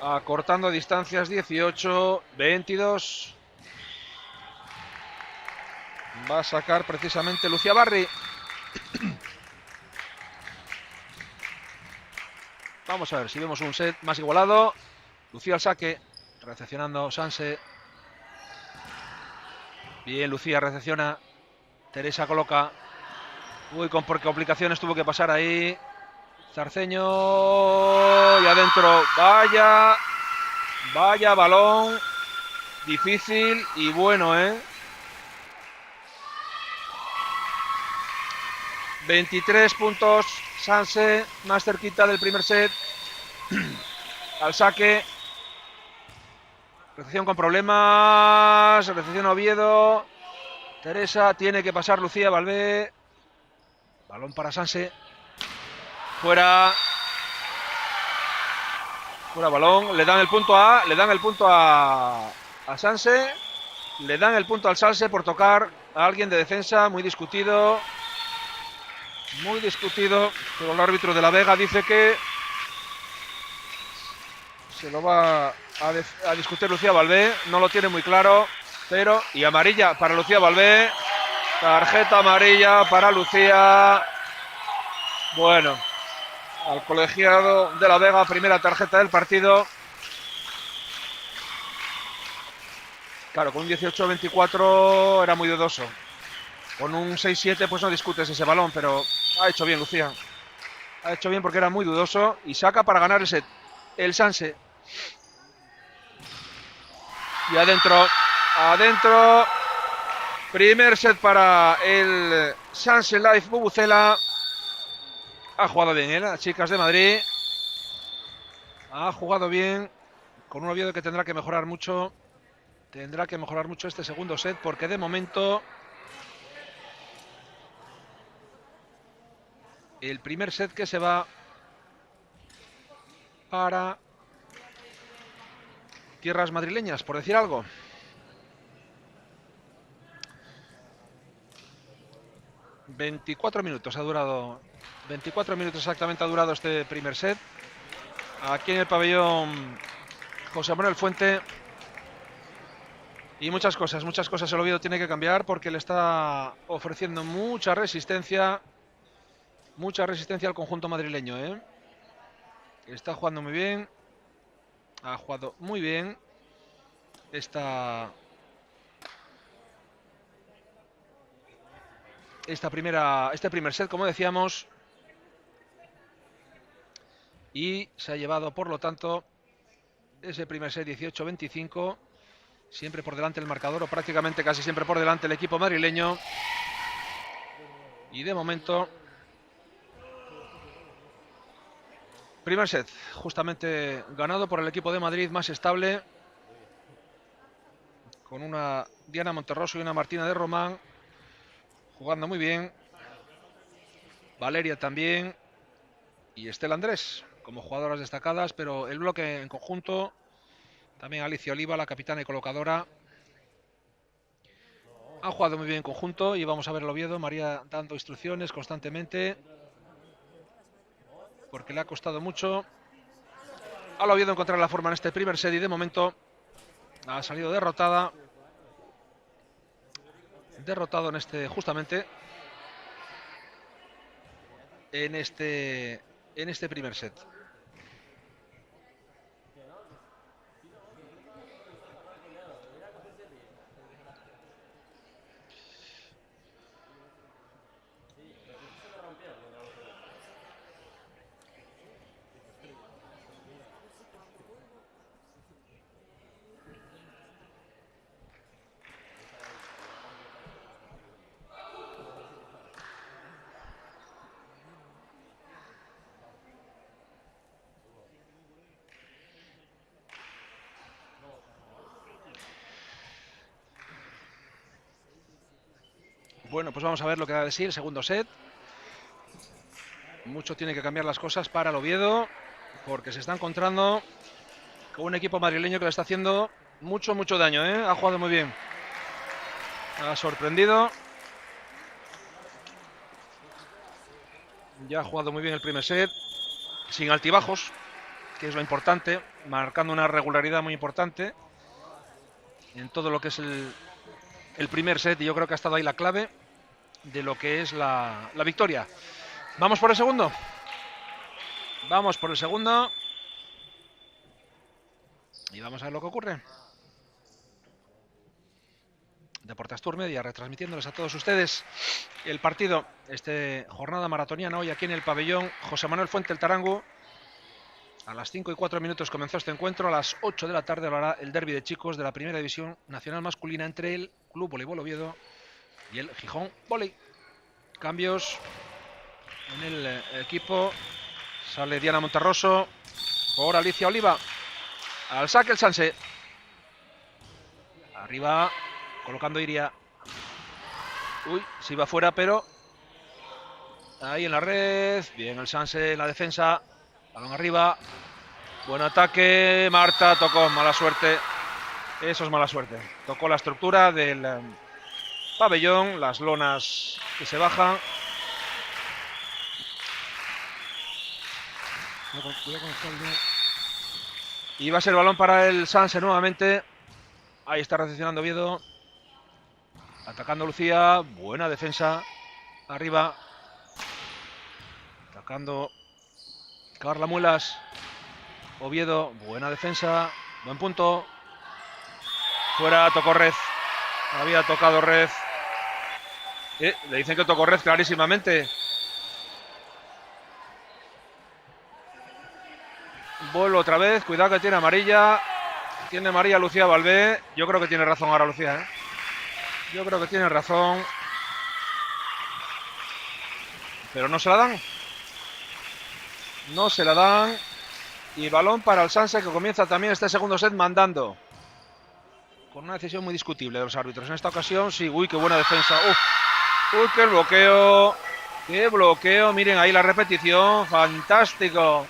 S1: Acortando distancias. 18, 22. Va a sacar precisamente Lucía Barri. Vamos a ver si vemos un set más igualado. Lucía al saque, recepcionando Sanse. Bien, Lucía recepciona. Teresa coloca. Uy, con por complicaciones tuvo que pasar ahí. Zarceño. Y adentro. Vaya. Vaya balón. Difícil y bueno, 23 puntos. Sanse, más cerquita del primer set. Al saque. Recepción con problemas. Recepción Oviedo. Teresa, tiene que pasar Lucía Valvé. Balón para Sanse. Fuera. Fuera balón. Le dan el punto a Sanse. Le dan el punto al Sanse por tocar a alguien de defensa. Muy discutido. Muy discutido. Pero el árbitro de La Vega dice que se lo va a discutir Lucía Valvé. No lo tiene muy claro. Pero. Y amarilla para Lucía Valvé. Tarjeta amarilla para Lucía. Bueno. Al colegiado de La Vega, primera tarjeta del partido. Claro, con un 18-24 era muy dudoso. Con un 6-7 pues no discutes ese balón, pero ha hecho bien Lucía. Ha hecho bien porque era muy dudoso y saca para ganar el set. El Sanse. Y adentro. Adentro. Primer set para el Sanse Life Bubucela. Ha jugado bien, las chicas de Madrid. Ha jugado bien. Con un Oviedo que tendrá que mejorar mucho. Tendrá que mejorar mucho este segundo set porque de momento el primer set que se va para tierras madrileñas, por decir algo. ...24 minutos ha durado... 24 minutos exactamente ha durado este primer set. Aquí en el pabellón José Manuel Fuente. Y muchas cosas el Oviedo tiene que cambiar porque le está ofreciendo mucha resistencia. Mucha resistencia al conjunto madrileño, Está jugando muy bien. Ha jugado muy bien. Este primer set, como decíamos. Y se ha llevado, por lo tanto, ese primer set 18-25. Siempre por delante el marcador, o prácticamente casi siempre por delante el equipo madrileño. Y de momento, primer set justamente ganado por el equipo de Madrid, más estable. Con una Diana Monterroso y una Martina de Román jugando muy bien. Valeria también. Y Estela Andrés como jugadoras destacadas, pero el bloque en conjunto. También Alicia Oliva, la capitana y colocadora. Han jugado muy bien en conjunto y vamos a ver el Oviedo. María dando instrucciones constantemente. Porque le ha costado mucho al Oviedo encontrar la forma en este primer set y de momento ha salido derrotada. Derrotado en justamente en este primer set. Bueno, pues vamos a ver lo que da de sí el segundo set. Mucho tiene que cambiar las cosas para el Oviedo, porque se está encontrando con un equipo madrileño que le está haciendo mucho daño, ¿eh? Ha jugado muy bien. Ha sorprendido. Ya ha jugado muy bien el primer set, sin altibajos, que es lo importante, marcando una regularidad muy importante en todo lo que es el primer set, y yo creo que ha estado ahí la clave de lo que es la victoria. ¿Vamos por el segundo? Vamos por el segundo. Y vamos a ver lo que ocurre. Deportes Tour Media, retransmitiéndoles a todos ustedes el partido, jornada maratoniana hoy aquí en el pabellón José Manuel Fuente el Tarango. A las 5:04 comenzó este encuentro. A las 8 de la tarde hablará el derbi de chicos de la Primera División Nacional Masculina entre el Club Voleibol Oviedo y el Gijón Volley. Cambios en el equipo. Sale Diana Monterroso por Alicia Oliva. Al saque el Sanse. Arriba, colocando Iria. Uy, se iba fuera, pero ahí en la red. Bien el Sanse en la defensa. Balón arriba. Buen ataque. Marta tocó. Mala suerte. Eso es mala suerte. Tocó la estructura del pabellón. Las lonas que se bajan. Y va a ser balón para el Sanse nuevamente. Ahí está recepcionando Oviedo. Atacando Lucía. Buena defensa. Arriba. Atacando Carla Muelas. Oviedo. Buena defensa. Buen punto. Fuera, tocó red. Había tocado red. Le dicen que tocó red clarísimamente. Vuelvo otra vez. Cuidado que tiene amarilla. Tiene amarilla Lucía Valvé. Yo creo que tiene razón ahora Lucía, ¿eh? Yo creo que tiene razón. Pero no se la dan. No se la dan. Y balón para el Sanse, que comienza también este segundo set mandando. Con una decisión muy discutible de los árbitros. En esta ocasión, sí. Uy, qué buena defensa. Uy, qué bloqueo. Qué bloqueo. Miren ahí la repetición. Fantástico.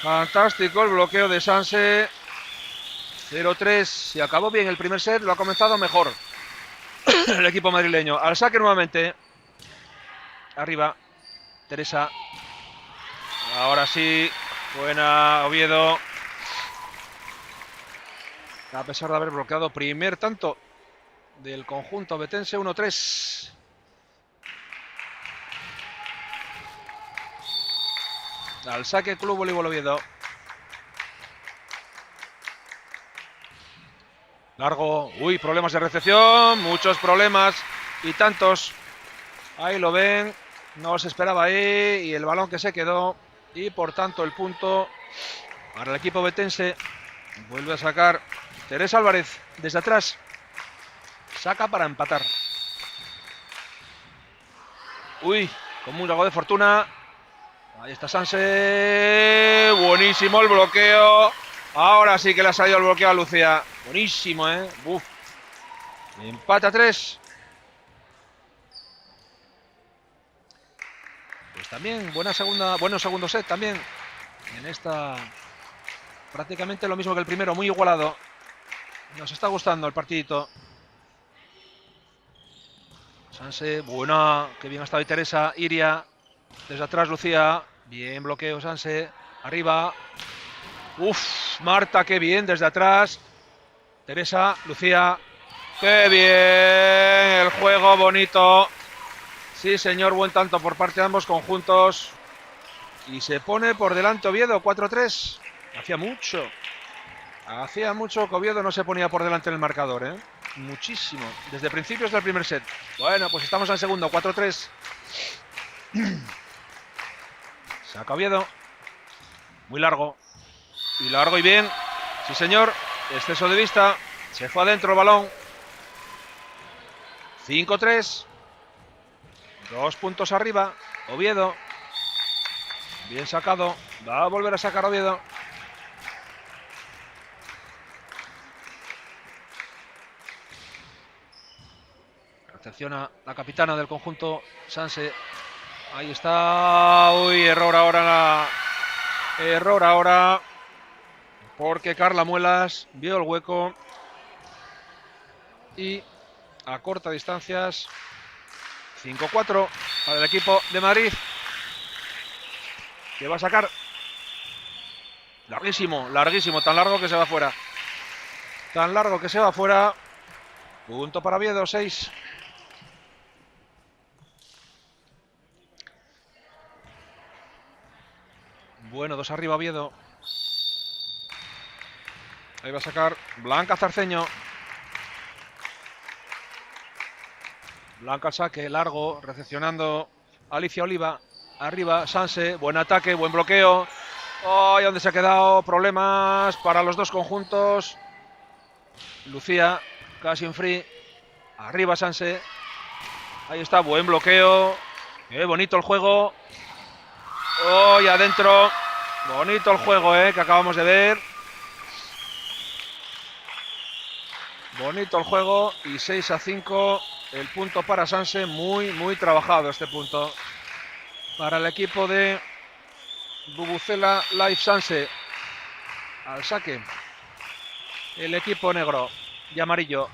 S1: Fantástico el bloqueo de Sanse. 0-3. Si acabó bien el primer set, lo ha comenzado mejor el equipo madrileño. Al saque nuevamente. Arriba. Teresa. Ahora sí. Buena Oviedo. A pesar de haber bloqueado primer tanto del conjunto betense. 1-3. Al saque Club Voleibol Oviedo. Largo. Uy, problemas de recepción. Muchos problemas. Y tantos. Ahí lo ven. No se esperaba ahí. Y el balón que se quedó. Y por tanto el punto para el equipo betense. Vuelve a sacar Teresa Álvarez desde atrás. Saca para empatar. Uy, con un algo de fortuna. Ahí está Sanse. Buenísimo el bloqueo. Ahora sí que le ha salido el bloqueo a Lucía. Buenísimo, ¿eh? Uf. Empata 3. Pues también bueno segundo set también. En esta prácticamente lo mismo que el primero, muy igualado. Nos está gustando el partidito. Sanse, buena, que bien ha estado ahí Teresa. Iria, desde atrás Lucía. Bien bloqueo Sanse. Arriba. Uf, Marta, qué bien desde atrás. Teresa, Lucía. ¡Qué bien! El juego bonito. Sí, señor, buen tanto por parte de ambos conjuntos. Y se pone por delante Oviedo, 4-3. Hacía mucho que Oviedo no se ponía por delante en el marcador, ¿eh? Muchísimo. Desde principios del primer set. Bueno, pues estamos en segundo, 4-3. Saca Oviedo. Muy largo. Y largo y bien. Sí, señor. Exceso de vista. Se fue adentro el balón. 5-3. 2 puntos arriba. Oviedo. Bien sacado. Va a volver a sacar Oviedo. Recepciona la capitana del conjunto Sanse. Ahí está. Uy, error ahora. Error ahora. Porque Carla Muelas vio el hueco. Y a corta distancias. 5-4 para el equipo de Madrid. Que va a sacar. Larguísimo, larguísimo. Tan largo que se va fuera. Tan largo que se va fuera. Punto para Oviedo, 6. Bueno, 2 arriba Oviedo. Ahí va a sacar Blanca Zarceño. Blanca al saque, largo, recepcionando Alicia Oliva. Arriba, Sanse, buen ataque, buen bloqueo. ¡Ay! ¿Dónde se ha quedado? Problemas para los dos conjuntos. Lucía, casi en free. Arriba Sanse. Ahí está, buen bloqueo. Bonito el juego. ¡Oh! Adentro. Bonito el juego, que acabamos de ver. Bonito el juego. Y 6-5. El punto para Sanse. Muy, muy trabajado este punto. Para el equipo de Bubucela Life Sanse. Al saque. El equipo negro y amarillo.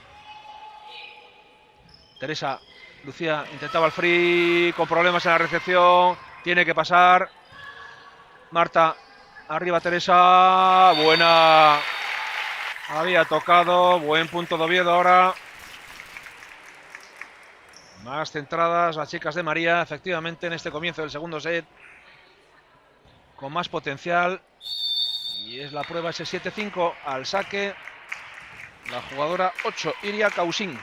S1: Teresa. Lucía intentaba el free. Con problemas en la recepción. Tiene que pasar. Marta. Arriba Teresa. Buena. Había tocado. Buen punto de Oviedo ahora. Más centradas las chicas de María. Efectivamente en este comienzo del segundo set. Con más potencial. Y es la prueba ese 7-5 al saque. La jugadora 8, Iria Causín.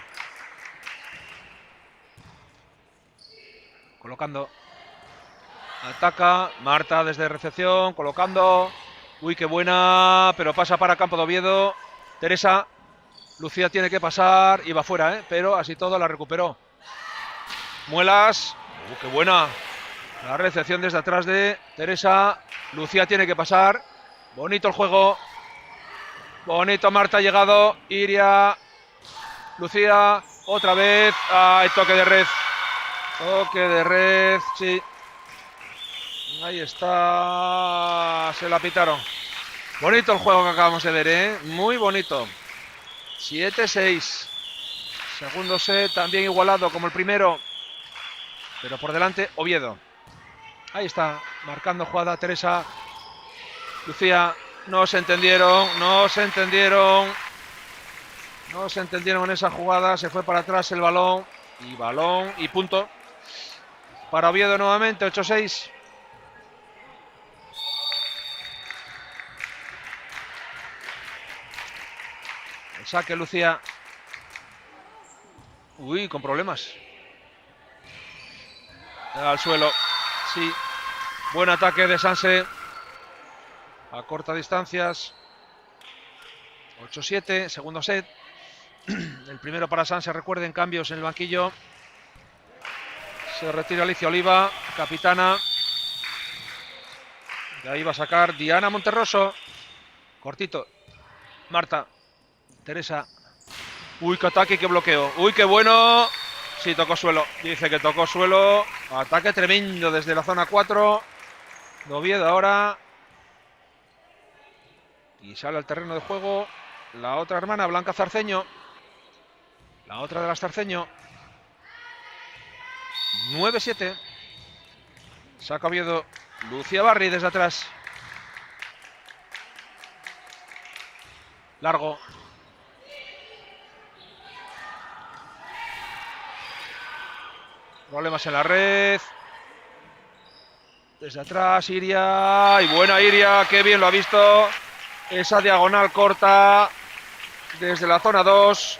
S1: Colocando. Ataca. Marta desde recepción. Colocando. Uy, qué buena. Pero pasa para campo de Oviedo. Teresa. Lucía tiene que pasar. Iba fuera, pero así todo la recuperó. Muelas. Qué buena. La recepción desde atrás de Teresa. Lucía tiene que pasar. Bonito el juego. Bonito, Marta ha llegado. Iria. Lucía. Otra vez. ¡Ay! Toque de red. Toque de red. Sí. Ahí está. Se la pitaron. Bonito el juego que acabamos de ver, Muy bonito. 7-6. Segundo set también igualado como el primero. Pero por delante Oviedo. Ahí está. Marcando jugada Teresa. Lucía. No se entendieron. No se entendieron. No se entendieron en esa jugada. Se fue para atrás el balón. Y balón y punto. Para Oviedo nuevamente. 8-6. El saque Lucía. Uy, con problemas. Al suelo. Sí. Buen ataque de Sanse. A corta distancias. 8-7. Segundo set. El primero para Sanse. Recuerden, cambios en el banquillo. Se retira Alicia Oliva, capitana. De ahí va a sacar Diana Monterroso. Cortito. Marta. Teresa. Uy, qué ataque, qué bloqueo. Uy, qué bueno. Sí, tocó suelo. Dice que tocó suelo. Ataque tremendo desde la zona 4. De Oviedo ahora. Y sale al terreno de juego la otra hermana, Blanca Zarceño. La otra de las Zarceño. 9-7. Saca Oviedo. Lucía Barri desde atrás. Largo. Problemas en la red. Desde atrás Iria. Y buena Iria. Qué bien lo ha visto. Esa diagonal corta. Desde la zona 2.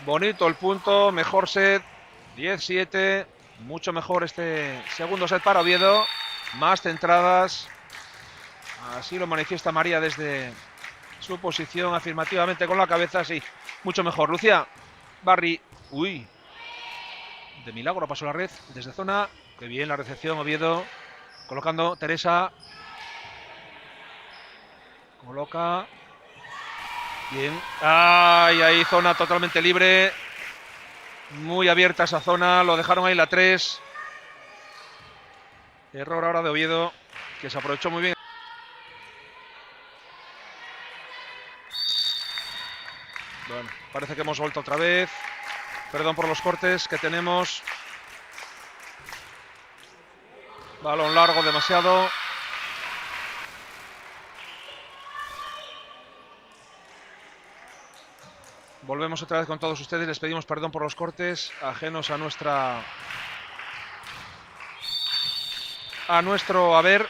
S1: Bonito el punto. Mejor set. 10-7. Mucho mejor este segundo set para Oviedo. Más centradas. Así lo manifiesta María desde su posición afirmativamente con la cabeza. Sí, mucho mejor. Lucía Barri. Uy. De milagro pasó la red desde zona. Qué bien la recepción Oviedo. Colocando Teresa. Coloca. Bien. Ay, ahí zona totalmente libre. Muy abierta esa zona, lo dejaron ahí la 3. Error ahora de Oviedo, que se aprovechó muy bien. Bueno, parece que hemos vuelto otra vez. Perdón por los cortes que tenemos. Balón largo demasiado. Volvemos otra vez con todos ustedes. Les pedimos perdón por los cortes ajenos a nuestro haber.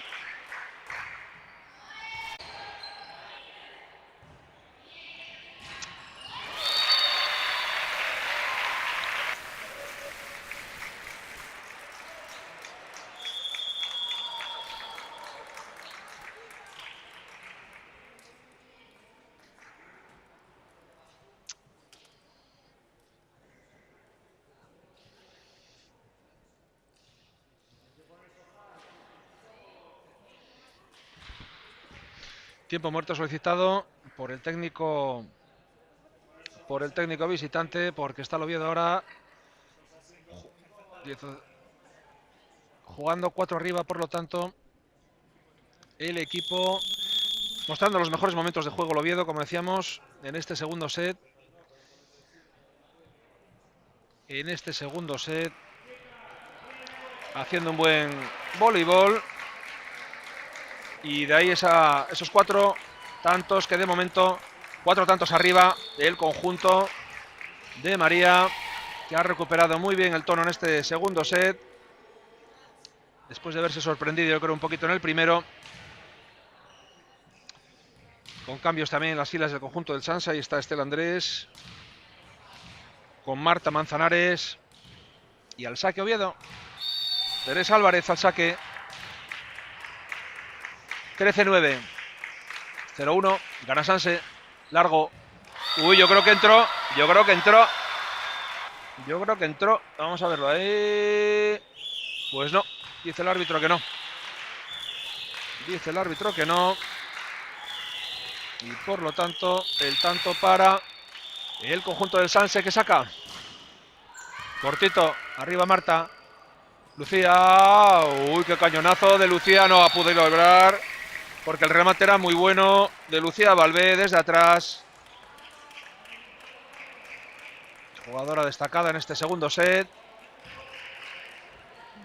S1: Tiempo muerto solicitado por el técnico visitante, porque está el Oviedo ahora jugando 4 arriba, por lo tanto el equipo mostrando los mejores momentos de juego el Oviedo, como decíamos, en este segundo set. Haciendo un buen voleibol. Y de ahí esos 4 tantos que de momento, 4 tantos arriba del conjunto de María, que ha recuperado muy bien el tono en este segundo set, después de haberse sorprendido, yo creo, un poquito en el primero, con cambios también en las filas del conjunto del Sanse. Ahí está Estela Andrés, con Marta Manzanares, y al saque Oviedo. Teresa Álvarez al saque. 13-9. 0-1. Gana Sanse. Largo. Uy, yo creo que entró. Vamos a verlo ahí. Pues no. Dice el árbitro que no. Y por lo tanto, el tanto para el conjunto del Sanse, que saca. Cortito. Arriba Marta. Lucía. Uy, qué cañonazo de Lucía. No ha podido lograr, porque el remate era muy bueno de Lucía Valvé desde atrás. Jugadora destacada en este segundo set.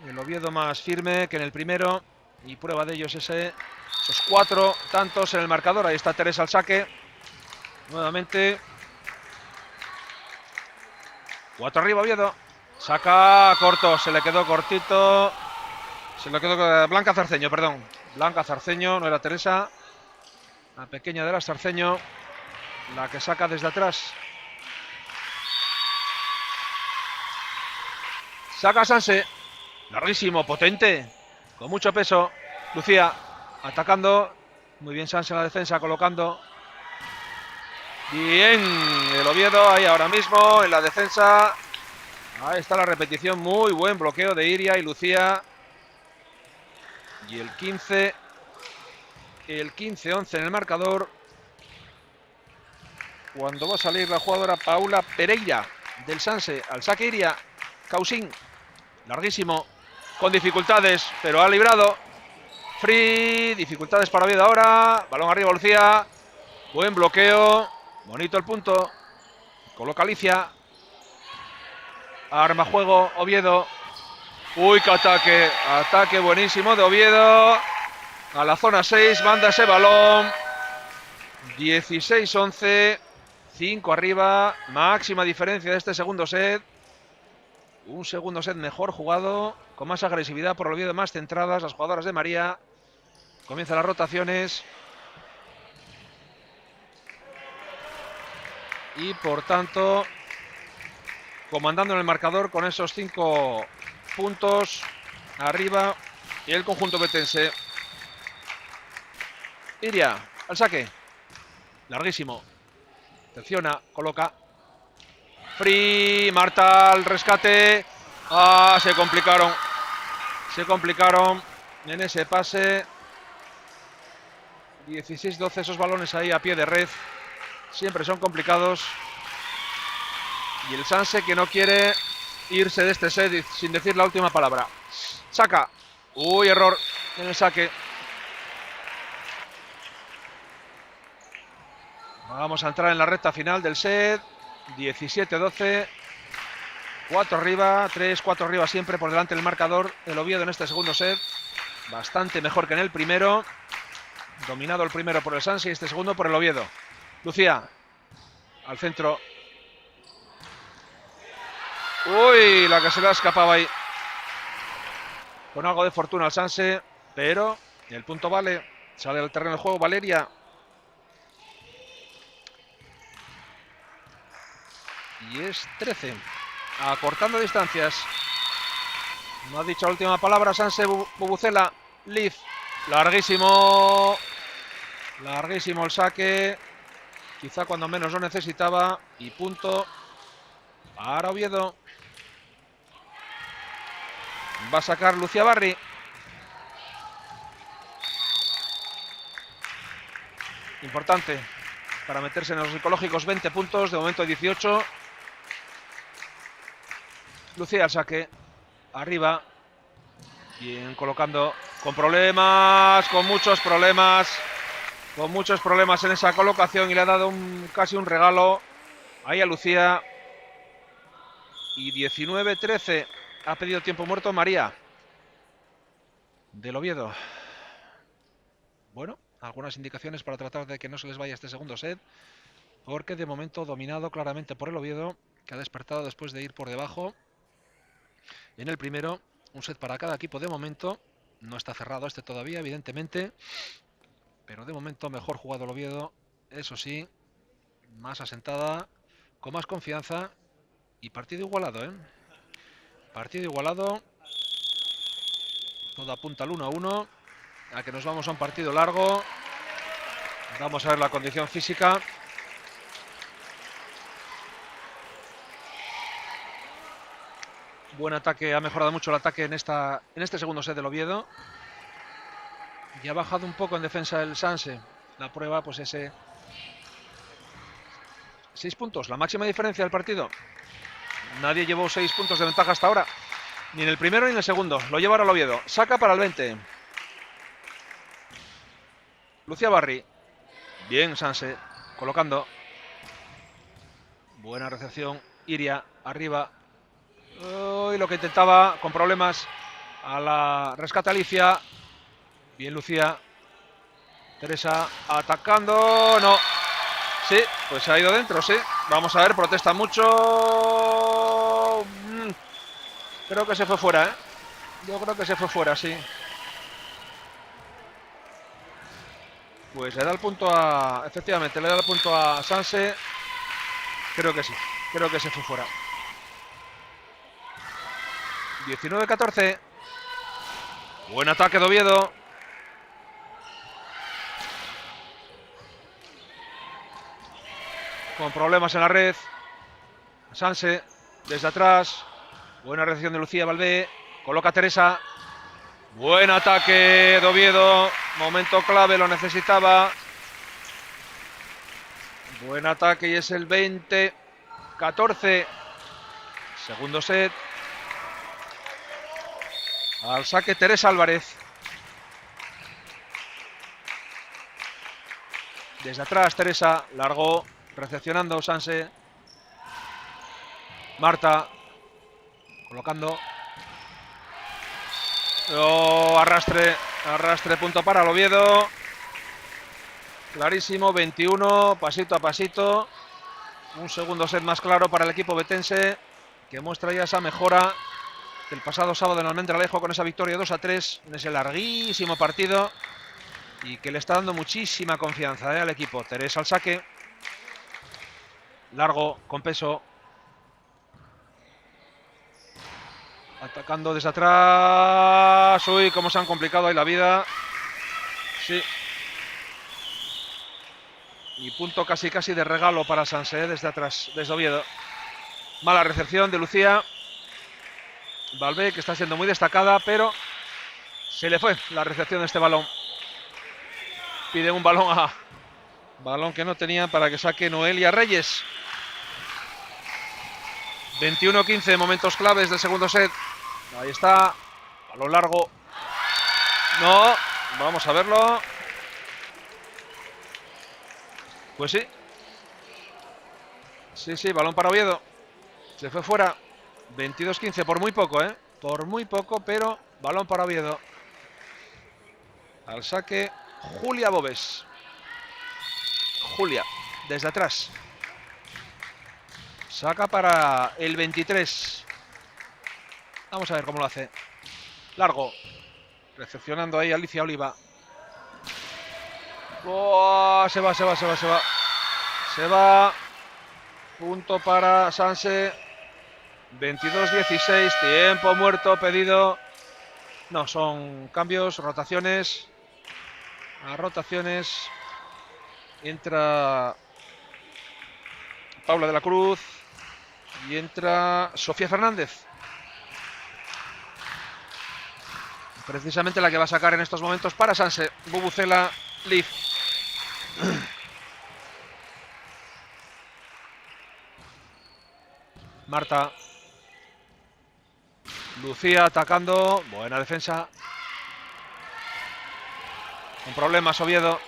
S1: El Oviedo más firme que en el primero. Y prueba de ello es esos 4 tantos en el marcador. Ahí está Teresa al saque. Nuevamente. 4 arriba Oviedo. Saca corto. Se le quedó cortito. Blanca Zarceño, perdón. Blanca Zarceño, no era Teresa. La pequeña de la Zarceño, la que saca desde atrás. Saca Sanse. Larguísimo, potente, con mucho peso. Lucía atacando. Muy bien Sanse en la defensa, colocando. Bien el Oviedo ahí ahora mismo en la defensa. Ahí está la repetición. Muy buen bloqueo de Iria y Lucía. Y el 15-11 en el marcador, cuando va a salir la jugadora Paula Pereira del Sanse. Al saque Iria. Causín. Larguísimo. Con dificultades, pero ha librado. Free. Dificultades para Oviedo ahora. Balón arriba Lucía. Buen bloqueo. Bonito el punto. Coloca Alicia. Arma juego Oviedo. Uy, qué ataque. Ataque buenísimo de Oviedo. A la zona 6, manda ese balón. 16-11. 5 arriba. Máxima diferencia de este segundo set. Un segundo set mejor jugado, con más agresividad por el Oviedo, más centradas las jugadoras de María. Comienzan las rotaciones. Y por tanto, comandando en el marcador con esos 5 puntos arriba. Y el conjunto betense. Iria, al saque. Larguísimo. Atenciona, coloca. Free, Marta al rescate. Se complicaron en ese pase. 16-12, esos balones ahí a pie de red siempre son complicados. Y el Sanse que no quiere irse de este set sin decir la última palabra. Saca. Uy, error en el saque. Vamos a entrar en la recta final del set. 17-12. 4 arriba, 3, 4 arriba siempre por delante del marcador. El Oviedo en este segundo set. Bastante mejor que en el primero. Dominado el primero por el Sanse y este segundo por el Oviedo. Lucía. Al centro. Uy, la que se le ha escapado ahí. Con algo de fortuna al Sanse, pero el punto vale. Sale al terreno de juego Valeria. Y es 13. Acortando distancias. No ha dicho la última palabra Sanse Bubucela. Liz. Larguísimo. Larguísimo el saque. Quizá cuando menos lo necesitaba. Y punto para Oviedo. Va a sacar Lucía Barri. Importante para meterse en los psicológicos. 20 puntos, de momento 18. Lucía al saque. Arriba. Bien colocando. Con problemas, con muchos problemas. Con muchos problemas en esa colocación. Y le ha dado casi un regalo ahí a Lucía. Y 19-13. Ha pedido tiempo muerto María del Oviedo. Bueno, algunas indicaciones para tratar de que no se les vaya este segundo set, porque de momento dominado claramente por el Oviedo, que ha despertado después de ir por debajo en el primero. Un set para cada equipo de momento. No está cerrado este todavía, evidentemente, pero de momento mejor jugado el Oviedo, eso sí, más asentada, con más confianza y partido igualado, ¿eh? Partido igualado. Todo apunta al 1-1. A que nos vamos a un partido largo. Vamos a ver la condición física. Buen ataque, ha mejorado mucho el ataque en este segundo set del Oviedo. Y ha bajado un poco en defensa el Sanse. La prueba, pues ese 6 puntos, la máxima diferencia del partido. Nadie llevó 6 puntos de ventaja hasta ahora. Ni en el primero ni en el segundo. Lo lleva ahora el Oviedo. Saca para el 20. Lucía Barri. Bien, Sanse. Colocando. Buena recepción. Iria arriba. Uy, lo que intentaba con problemas. A la rescata Alicia. Bien, Lucía. Teresa atacando. No. Sí, pues se ha ido dentro, sí. Vamos a ver, protesta mucho. Creo que se fue fuera, ¿eh? Yo creo que se fue fuera, sí. Pues le da el punto a... Efectivamente, le da el punto a Sanse. Creo que sí. Creo que se fue fuera. 19-14. Buen ataque de Oviedo. Con problemas en la red. Sanse desde atrás. Buena recepción de Lucía Valdé. Coloca a Teresa. Buen ataque de Oviedo. Momento clave, lo necesitaba. Buen ataque y es el 20-14. Segundo set. Al saque Teresa Álvarez. Desde atrás Teresa. Largó. Recepcionando Sanse. Marta. Colocando. Oh, arrastre. Arrastre, punto para el Oviedo. Clarísimo, 21, pasito a pasito. Un segundo set más claro para el equipo betense, que muestra ya esa mejora del pasado sábado en Almendralejo con esa victoria 2-3 en ese larguísimo partido. Y que le está dando muchísima confianza al equipo. Teresa al saque. Largo, con peso. Atacando desde atrás. Uy, cómo se han complicado ahí la vida. Sí. Y punto casi de regalo para Sanse desde atrás, desde Oviedo. Mala recepción de Lucía Valvé, que está siendo muy destacada, pero se le fue la recepción de este balón. Pide un balón que no tenía para que saque Noelia Reyes. 21-15, momentos claves del segundo set. Ahí está, a lo largo. No, vamos a verlo. Pues sí. Sí, balón para Oviedo. Se fue fuera. 22-15, por muy poco, ¿eh? Por muy poco, pero balón para Oviedo. Al saque, Julia Bobes. Julia, desde atrás. Saca para el 23. Vamos a ver cómo lo hace. Largo. Recepcionando ahí Alicia Oliva. Oh, se va. Se va. Punto para Sanse. 22-16. Tiempo muerto pedido. No, son cambios, rotaciones. A rotaciones. Entra Paula de la Cruz. Y entra Sofía Fernández. Precisamente la que va a sacar en estos momentos para Sanse. Bubucela, Liz. Marta. Lucía atacando. Buena defensa. Con problemas Oviedo.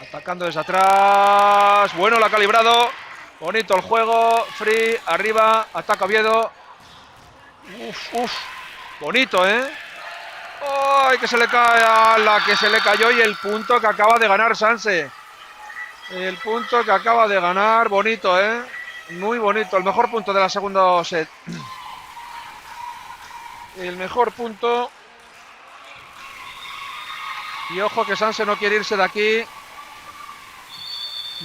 S1: Atacando desde atrás. Bueno, la ha calibrado. Bonito el juego. Free, arriba. Ataca Oviedo. Uf. Bonito, ¿eh? ¡Ay, que se le cae a la que se le cayó! Y el punto que acaba de ganar Sanse. El punto que acaba de ganar. Bonito, ¿eh? Muy bonito. El mejor punto de la segunda set. El mejor punto. Y ojo que Sanse no quiere irse de aquí.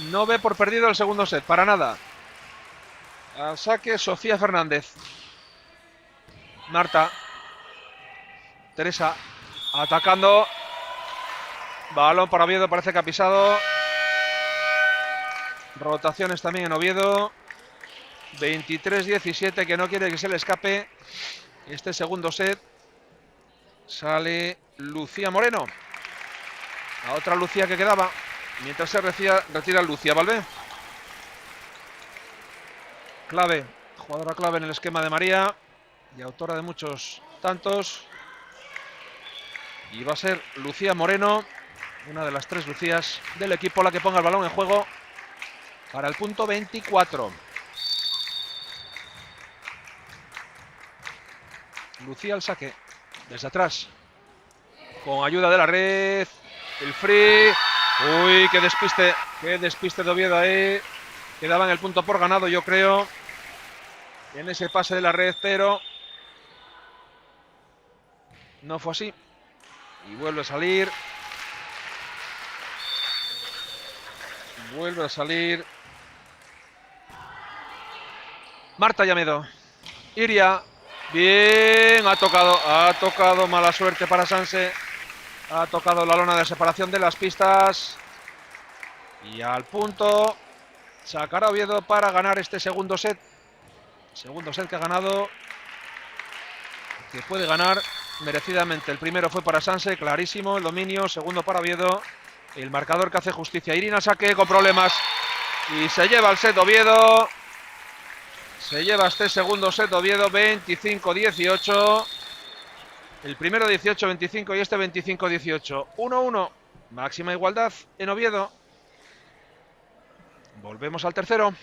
S1: No ve por perdido el segundo set, para nada. Al saque Sofía Fernández. Marta. Teresa. Atacando. Balón para Oviedo, parece que ha pisado. Rotaciones también en Oviedo. 23-17, que no quiere que se le escape este segundo set. Sale Lucía Moreno. La otra Lucía que quedaba. Mientras se retira Lucía Valvé. Clave. Jugadora clave en el esquema de María. Y autora de muchos tantos. Y va a ser Lucía Moreno. Una de las tres Lucías del equipo la que ponga el balón en juego. Para el punto 24. Lucía al saque. Desde atrás. Con ayuda de la red. El free. Uy, qué despiste. Qué despiste de Oviedo ahí. Quedaban el punto por ganado, yo creo. En ese pase de la red, pero no fue así. Y vuelve a salir. Vuelve a salir. Marta Llamedo. Iria. Bien, ha tocado, mala suerte para Sanse. Ha tocado la lona de separación de las pistas. Y al punto sacará Oviedo para ganar este segundo set. Segundo set que ha ganado. Que puede ganar merecidamente. El primero fue para Sanse, clarísimo, el dominio. Segundo para Oviedo. El marcador que hace justicia. Irina saque con problemas. Y se lleva el set Oviedo. Se lleva este segundo set Oviedo, 25-18. El primero 18-25 y este 25-18. 1-1. Máxima igualdad en Oviedo. Volvemos al tercero.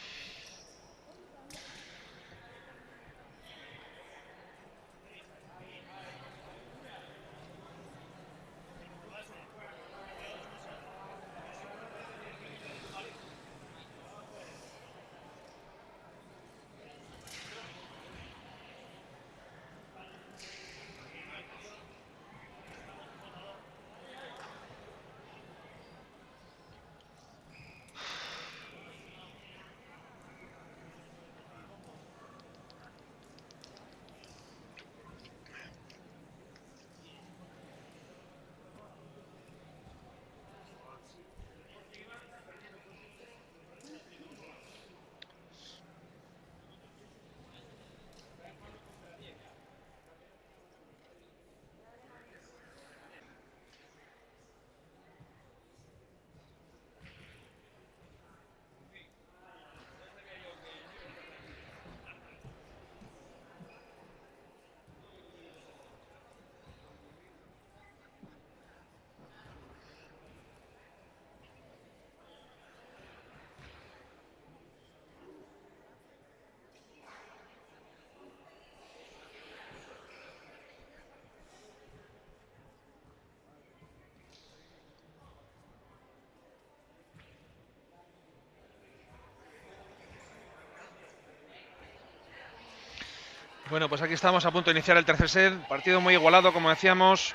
S1: Bueno, pues aquí estamos a punto de iniciar el tercer set. Partido muy igualado, como decíamos.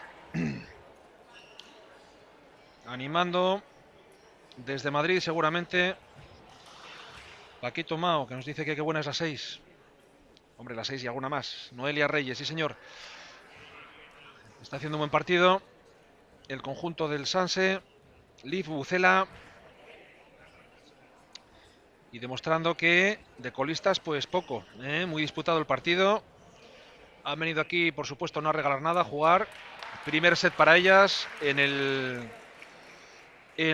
S1: Animando desde Madrid, seguramente, Paquito Mao, que nos dice que qué buena es la 6. Hombre, la 6 y alguna más. Noelia Reyes, sí señor. Está haciendo un buen partido el conjunto del Sanse. Liv Bucela. Y demostrando que de colistas, pues poco. Muy disputado el partido. Han venido aquí, por supuesto, no a regalar nada, a jugar. Primer set para ellas en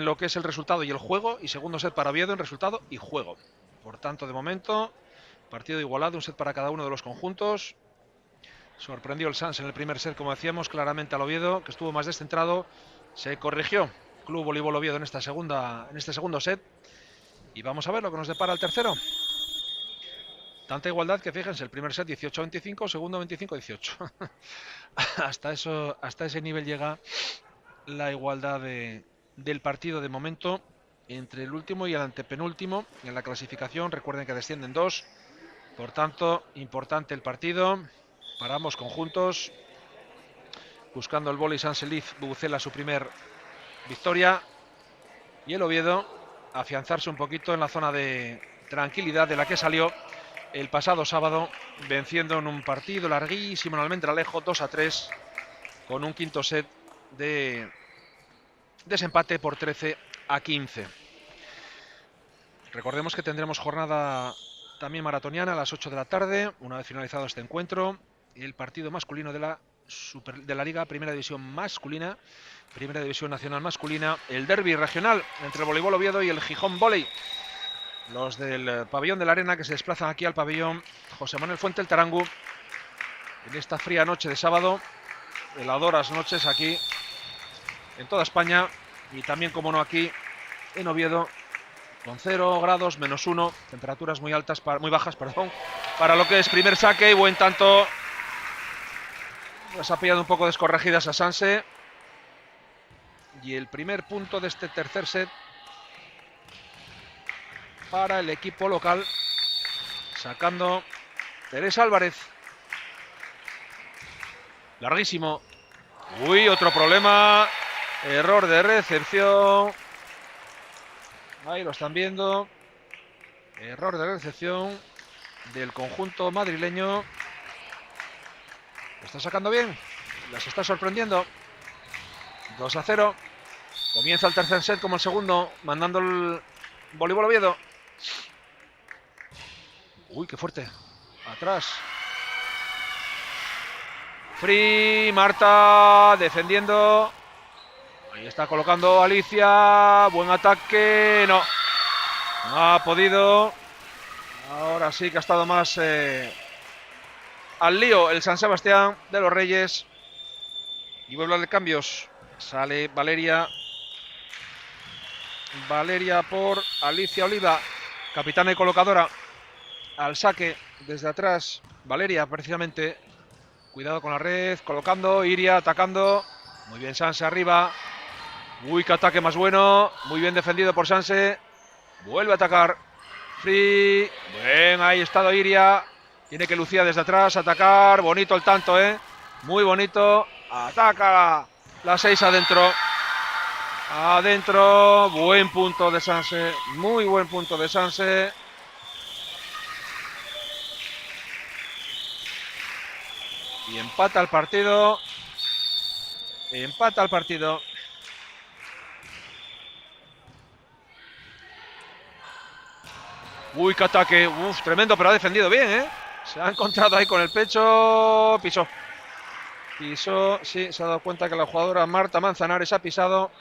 S1: lo que es el resultado y el juego. Y segundo set para Oviedo en resultado y juego. Por tanto, de momento, partido igualado, un set para cada uno de los conjuntos. Sorprendió el Sans en el primer set, como decíamos, claramente al Oviedo, que estuvo más descentrado. Se corrigió Club Voleibol Oviedo en este segundo set. Y vamos a ver lo que nos depara el tercero. Tanta igualdad que fíjense, el primer set 18-25, segundo 25-18. Hasta ese nivel llega la igualdad del partido de momento entre el último y el antepenúltimo en la clasificación. Recuerden que descienden dos, por tanto, importante el partido para ambos conjuntos. Buscando el vóley Sanseliz Bucela su primer victoria y el Oviedo afianzarse un poquito en la zona de tranquilidad de la que salió el pasado sábado, venciendo en un partido larguísimo en Almendralejo 2-3 con un quinto set de desempate por 13-15. Recordemos que tendremos jornada también maratoniana a las 8 de la tarde, una vez finalizado este encuentro, el partido masculino de la Liga Primera División Masculina, Primera División Nacional Masculina, el derbi regional entre el Voleibol Oviedo y el Gijón Volley. Los del pabellón de la Arena que se desplazan aquí al pabellón José Manuel Fuente el Tarangu en esta fría noche de sábado, heladoras noches aquí en toda España y también, como no, aquí en Oviedo con 0 grados, -1, temperaturas muy bajas, para lo que es primer saque y buen tanto. Las ha pillado un poco descorregidas a Sanse y el primer punto de este tercer set para el equipo local, sacando Teresa Álvarez. Larguísimo. Uy, otro problema. Error de recepción. Ahí lo están viendo. Error de recepción del conjunto madrileño. Lo está sacando bien. Las está sorprendiendo. 2-0. Comienza el tercer set como el segundo, mandando el Voleibol Oviedo. Uy, qué fuerte. Atrás. Free, Marta defendiendo. Ahí está colocando Alicia. Buen ataque. No ha podido. Ahora sí que ha estado más al lío el San Sebastián de los Reyes. Y vuelve a hablar de cambios. Sale Valeria por Alicia Oliva, capitana y colocadora. Al saque desde atrás Valeria, precisamente. Cuidado con la red, colocando, Iria atacando. Muy bien Sanse arriba. Uy, qué ataque más bueno. Muy bien defendido por Sanse. Vuelve a atacar Free. Bien, ahí ha estado Iria. Tiene que Lucía desde atrás atacar. Bonito el tanto, muy bonito. Ataca la 6 adentro. Adentro. Buen punto de Sanse. Muy buen punto de Sanse. Y empata el partido. Empata el partido. Uy, qué ataque. Uf, tremendo, pero ha defendido bien, Se ha encontrado ahí con el pecho. Pisó, sí, se ha dado cuenta que la jugadora Marta Manzanares ha pisado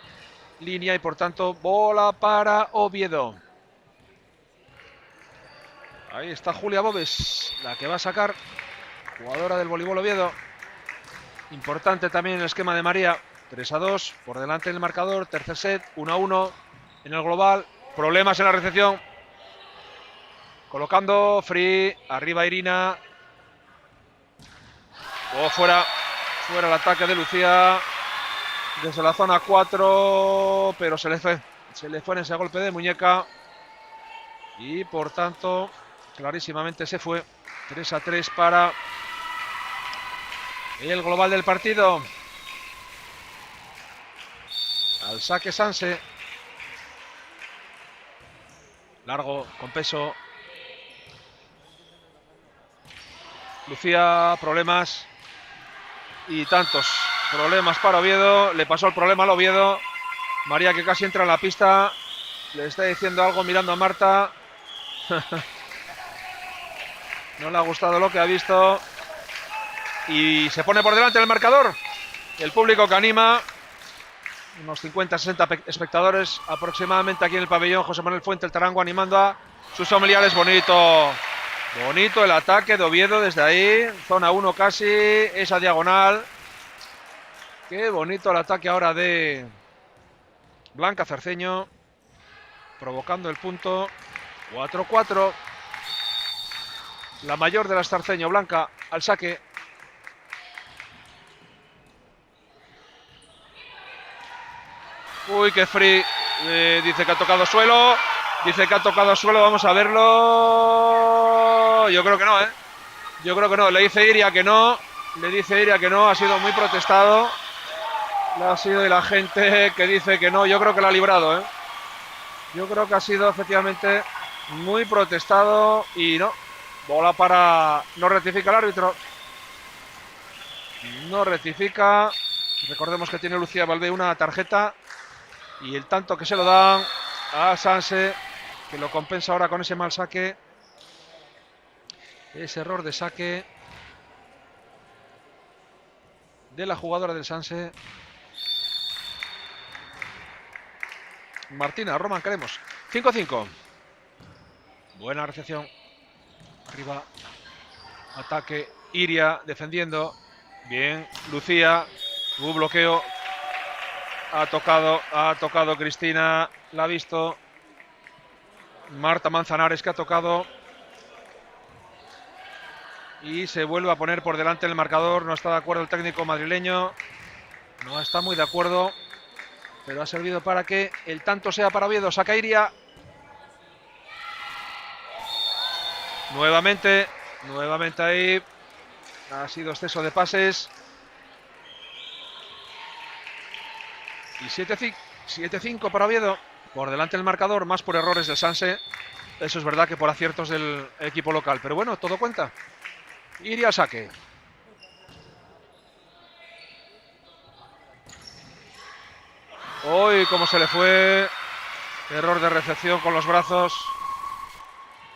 S1: línea y por tanto bola para Oviedo. Ahí está Julia Bobes, la que va a sacar, jugadora del Voleibol Oviedo. Importante también el esquema de María. 3-2, por delante en el marcador. Tercer set, 1-1 en el global. Problemas en la recepción. Colocando Free, arriba Irina. Fuera el ataque de Lucía desde la zona 4, pero se le fue en ese golpe de muñeca y por tanto clarísimamente se fue. 3-3 para el global del partido. Al saque Sanse. Largo, con peso. Lucía, problemas. Y tantos problemas para Oviedo. Le pasó el problema al Oviedo. María, que casi entra en la pista. Le está diciendo algo mirando a Marta. No le ha gustado lo que ha visto. Y se pone por delante el marcador. El público que anima. Unos 50-60 espectadores aproximadamente aquí en el pabellón. José Manuel Fuente, el Tarango, animando a sus familiares. Bonito. Bonito el ataque de Oviedo desde ahí. Zona 1 casi. Esa diagonal. Qué bonito el ataque ahora de Blanca Cerceño. Provocando el punto. 4-4. La mayor de las Cerceño. Blanca al saque. Uy, qué free. Dice que ha tocado suelo. Dice que ha tocado suelo. Vamos a verlo. Yo creo que no, ¿eh? Yo creo que no. Le dice Iria que no. Le dice Iria que no. Ha sido muy protestado. Ha sido de la gente que dice que no. Yo creo que lo ha librado, ¿eh? Yo creo que ha sido efectivamente muy protestado. Y no. Bola para... No rectifica el árbitro. No rectifica. Recordemos que tiene Lucía Valvé una tarjeta. Y el tanto que se lo dan a Sanse, que lo compensa ahora con ese mal saque. Ese error de saque de la jugadora del Sanse. Martina Roman, queremos. 5-5. Buena recepción. Arriba. Ataque. Iria defendiendo. Bien. Lucía. Hubo bloqueo. Ha tocado Cristina, la ha visto. Marta Manzanares, que ha tocado. Y se vuelve a poner por delante el marcador. No está de acuerdo el técnico madrileño. No está muy de acuerdo. Pero ha servido para que el tanto sea para Oviedo. Saca Iria. Nuevamente ahí. Ha sido exceso de pases. Y 7-5 para Oviedo. Por delante el marcador, más por errores del Sanse. Eso es verdad que por aciertos del equipo local. Pero bueno, todo cuenta. Iria al saque. Uy, cómo se le fue. Error de recepción con los brazos.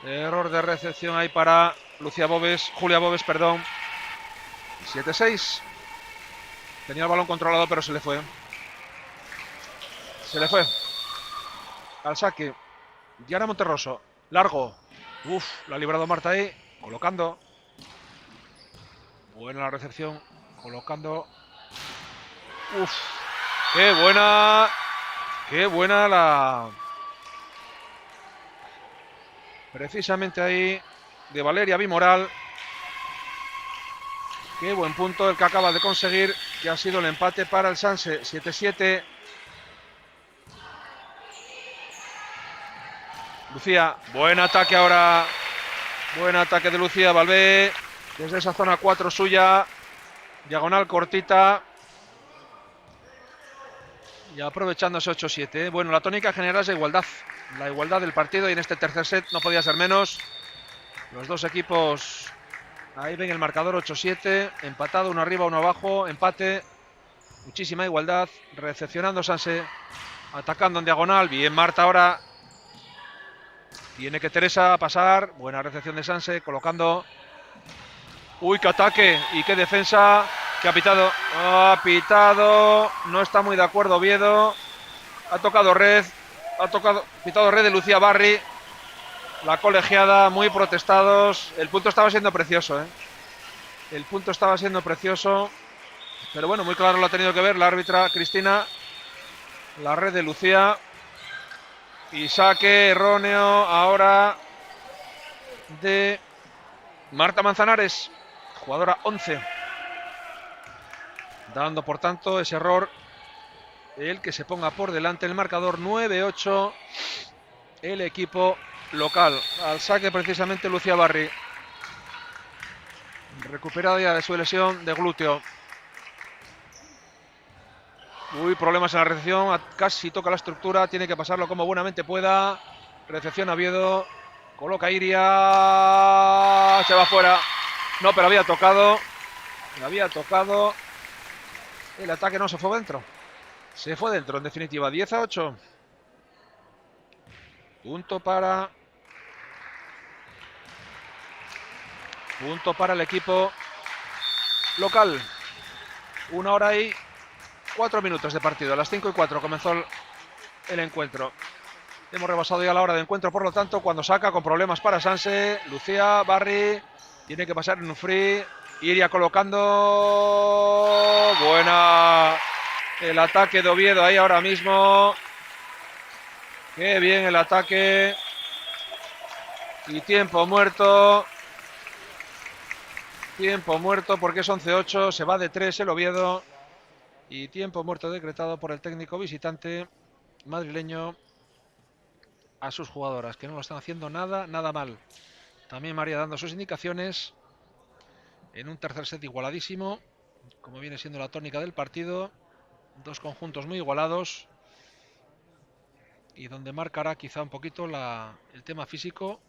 S1: Error de recepción ahí para Julia Bobes, perdón. 7-6. Tenía el balón controlado, pero se le fue. Se le fue. Al saque. Diana Monterroso. Largo. Uf, lo ha librado Marta ahí. Colocando. Buena la recepción. Colocando. Uf. Qué buena. Qué buena la... Precisamente ahí. De Valeria Bimoral. Qué buen punto el que acaba de conseguir. Que ha sido el empate para el Sanse. 7-7. Lucía, buen ataque ahora. Buen ataque de Lucía Valvé. Desde esa zona 4 suya. Diagonal cortita. Y aprovechándose 8-7. Bueno, la tónica general es de igualdad. La igualdad del partido. Y en este tercer set no podía ser menos. Los dos equipos. Ahí ven el marcador 8-7. Empatado, uno arriba, uno abajo. Empate. Muchísima igualdad. Recepcionando Sanse. Atacando en diagonal. Bien Marta ahora. Tiene que Teresa pasar. Buena recepción de Sanse. Colocando. Uy, qué ataque y qué defensa. Que ha pitado. Ha pitado. No está muy de acuerdo Oviedo. Ha tocado red. Pitado red de Lucía Barri. La colegiada. Muy protestados. El punto estaba siendo precioso, ¿eh? El punto estaba siendo precioso. Pero bueno, muy claro lo ha tenido que ver la árbitra Cristina. La red de Lucía. Y saque erróneo ahora de Marta Manzanares, jugadora 11. Dando por tanto ese error el que se ponga por delante el marcador 9-8 el equipo local. Al saque precisamente Lucía Barri. Recuperada ya de su lesión de glúteo. Uy, problemas en la recepción. Casi toca la estructura. Tiene que pasarlo como buenamente pueda. Recepción Oviedo. Coloca Iria. Se va fuera. No, pero había tocado. Había tocado. El ataque no se fue dentro. Se fue dentro, en definitiva. 10-8. Punto para el equipo local. 1 hora y 4 minutos de partido. A las 5:04 comenzó el encuentro. Hemos rebasado ya la hora de encuentro, por lo tanto, cuando saca con problemas para Sanse, Lucía, Barry, tiene que pasar en un free. Iria colocando. Buena. El ataque de Oviedo ahí ahora mismo. Qué bien el ataque. Y tiempo muerto. Tiempo muerto porque es 11-8. Se va de 3 el Oviedo. Y tiempo muerto decretado por el técnico visitante madrileño a sus jugadoras, que no lo están haciendo nada mal. También María dando sus indicaciones en un tercer set igualadísimo, como viene siendo la tónica del partido. Dos conjuntos muy igualados y donde marcará quizá un poquito el tema físico.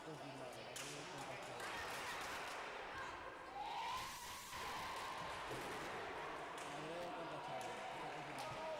S2: confirmado, la tengo contactado. La tengo contactado, está confirmado.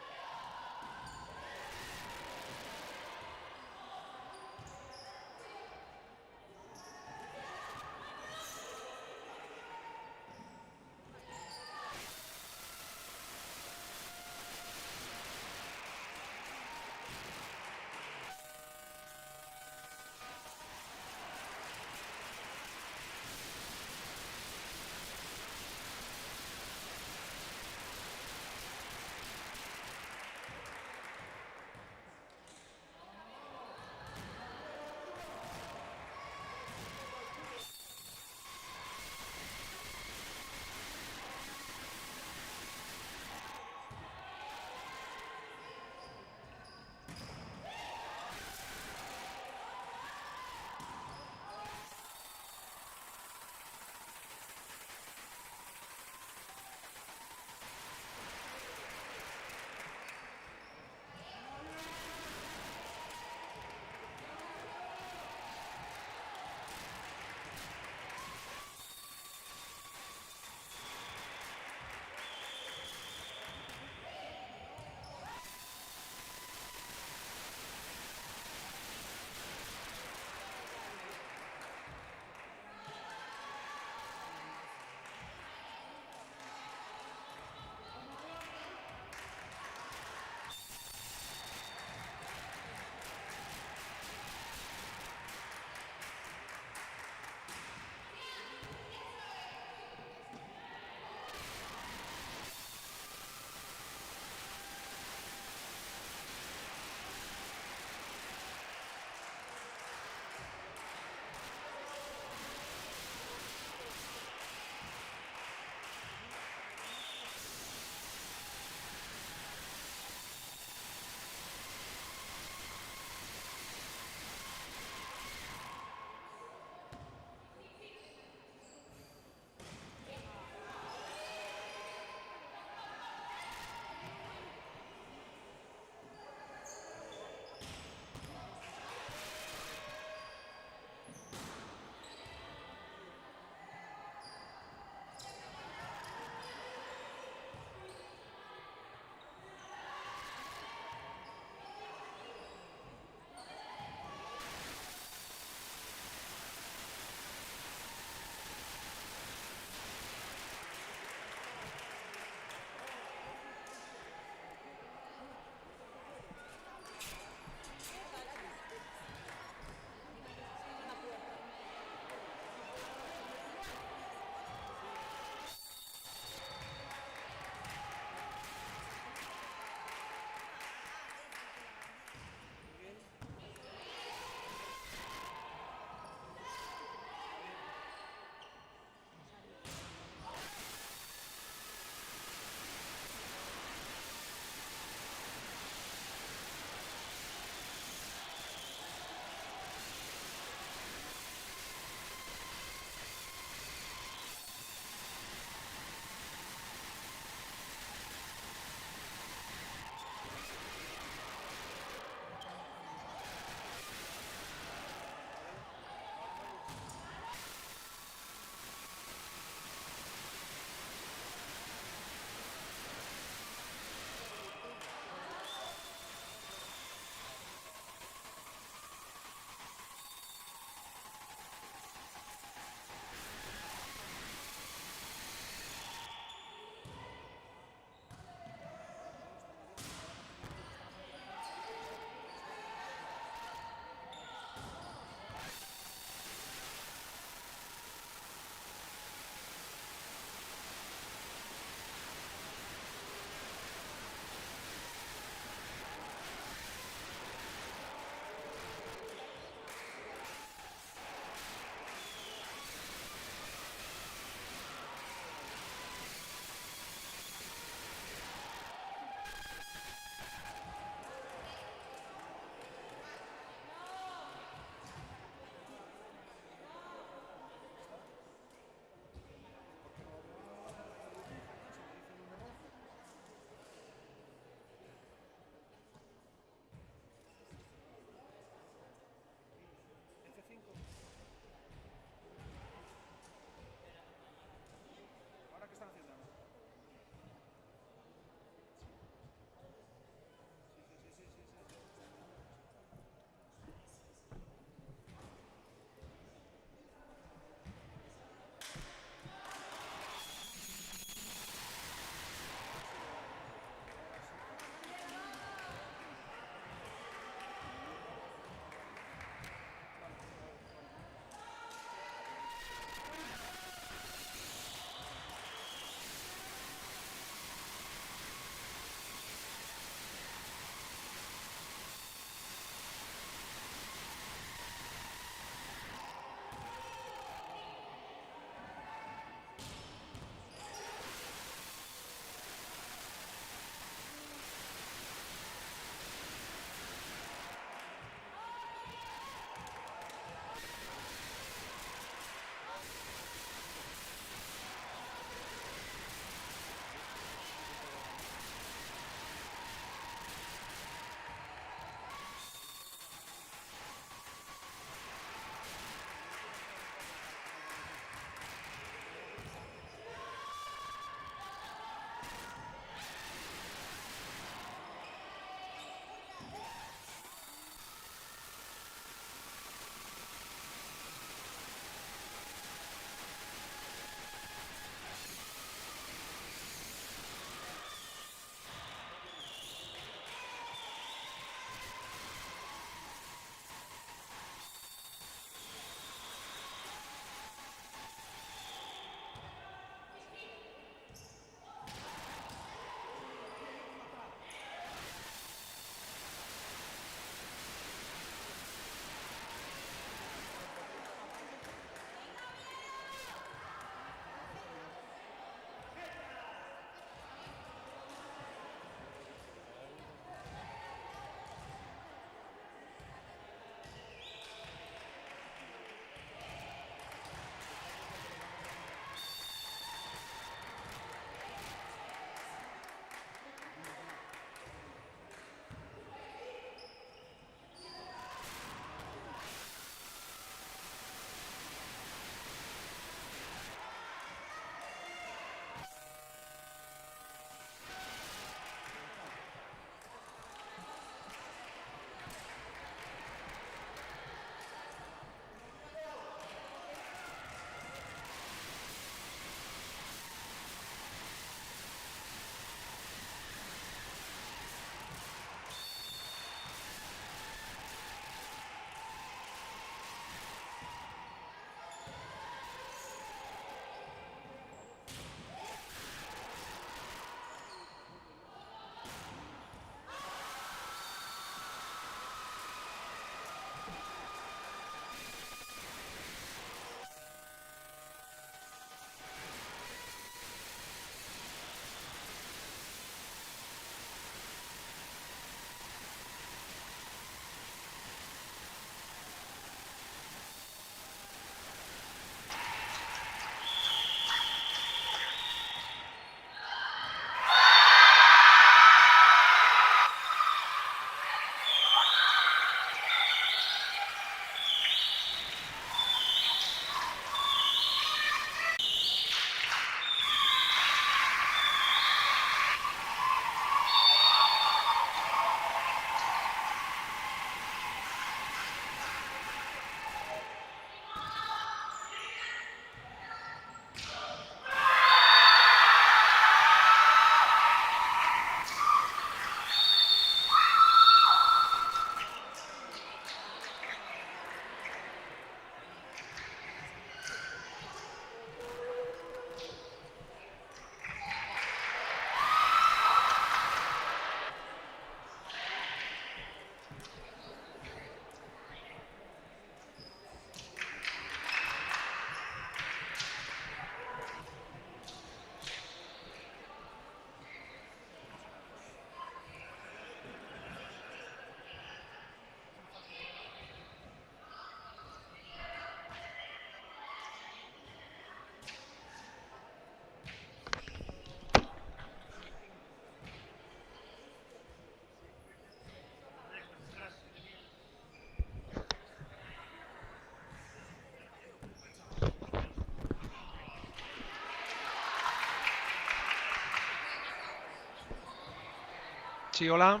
S1: Sí, hola.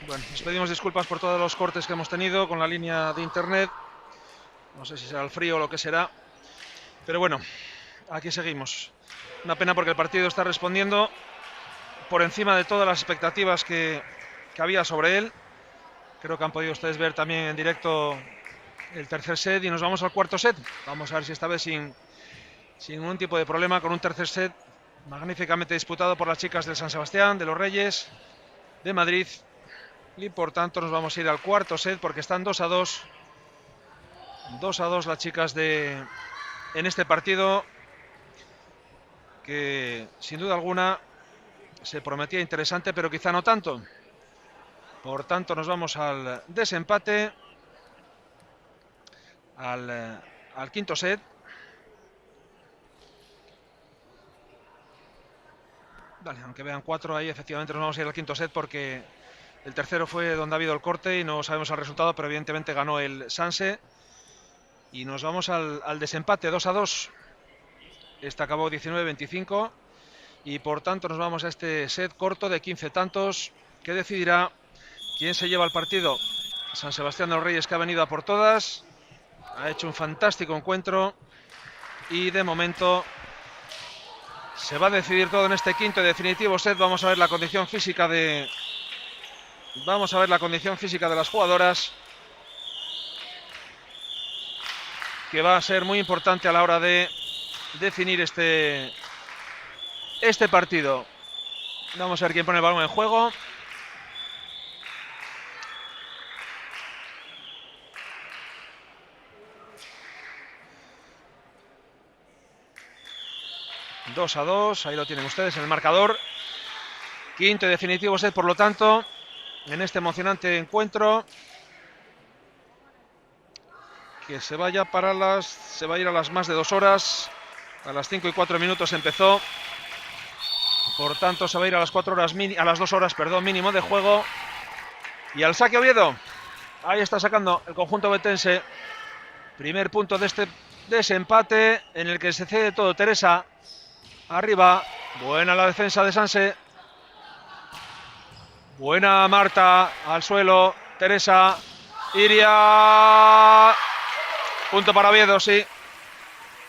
S1: Bueno, nos pedimos disculpas por todos los cortes que hemos tenido con la línea de internet. No sé si será el frío o lo que será. Pero bueno, aquí seguimos. Una pena porque el partido está respondiendo por encima de todas las expectativas que había sobre él. Creo que han podido ustedes ver también en directo el tercer set y nos vamos al cuarto set. Vamos a ver si esta vez sin ningún tipo de problema, con un tercer set magníficamente disputado por las chicas del San Sebastián, de los Reyes, de Madrid. Y por tanto nos vamos a ir al cuarto set porque están 2-2. 2-2 las chicas en este partido que sin duda alguna se prometía interesante, pero quizá no tanto. Por tanto nos vamos al desempate, al quinto set. Vale, aunque vean 4 ahí, efectivamente nos vamos a ir al quinto set porque el tercero fue donde ha habido el corte y no sabemos el resultado, pero evidentemente ganó el Sanse. Y nos vamos al desempate, 2-2. Este acabó 19-25 y por tanto nos vamos a este set corto de 15 tantos que decidirá quién se lleva el partido. San Sebastián de los Reyes, que ha venido a por todas, ha hecho un fantástico encuentro y de momento se va a decidir todo en este quinto y definitivo set. Vamos a ver la condición física de las jugadoras, que va a ser muy importante a la hora de definir este partido. Vamos a ver quién pone el balón en juego. Dos a dos, ahí lo tienen ustedes en el marcador. Quinto y definitivo set, por lo tanto, en este emocionante encuentro, que se va a ir a las más de 2 horas. A las 5 y 4 minutos empezó. Por tanto, se va a ir a las 2 horas, mínimo de juego. Y al saque Oviedo. Ahí está sacando el conjunto betense. Primer punto de este desempate, en el que se cede todo. Teresa arriba. Buena la defensa de Sanse. Buena Marta al suelo. Teresa. Iria. Punto para Oviedo, sí.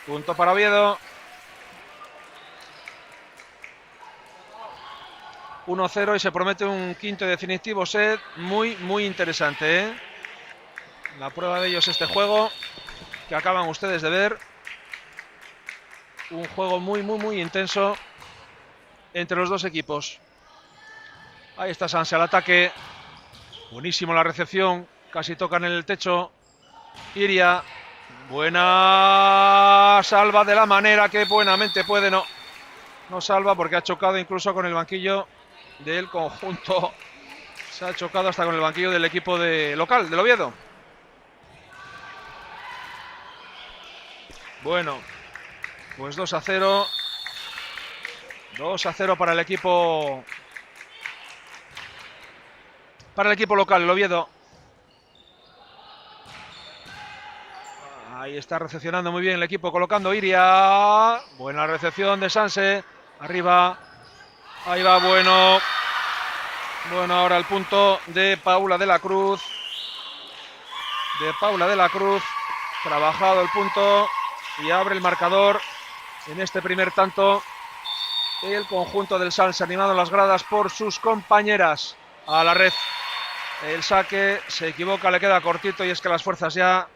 S1: Punto para Oviedo. 1-0 y se promete un quinto y definitivo set muy, muy interesante, ¿eh? La prueba de ello es este juego que acaban ustedes de ver. Un juego muy, muy, muy intenso entre los dos equipos. Ahí está Sanse al ataque. Buenísimo la recepción. Casi tocan en el techo. Iria. Buena salva de la manera que buenamente puede. No salva porque ha chocado incluso con el banquillo del conjunto. Se ha chocado hasta con el banquillo del equipo local, del Oviedo. Bueno, pues 2-0. 2-0 para el equipo local, el Oviedo. Ahí está recepcionando muy bien el equipo, colocando Iria. Buena recepción de Sanse. Arriba. Ahí va, bueno. Bueno, ahora el punto de Paula de la Cruz. Trabajado el punto y abre el marcador en este primer tanto. El conjunto del Sanse, animado en las gradas por sus compañeras. A la red. El saque se equivoca, le queda cortito y es que las fuerzas ya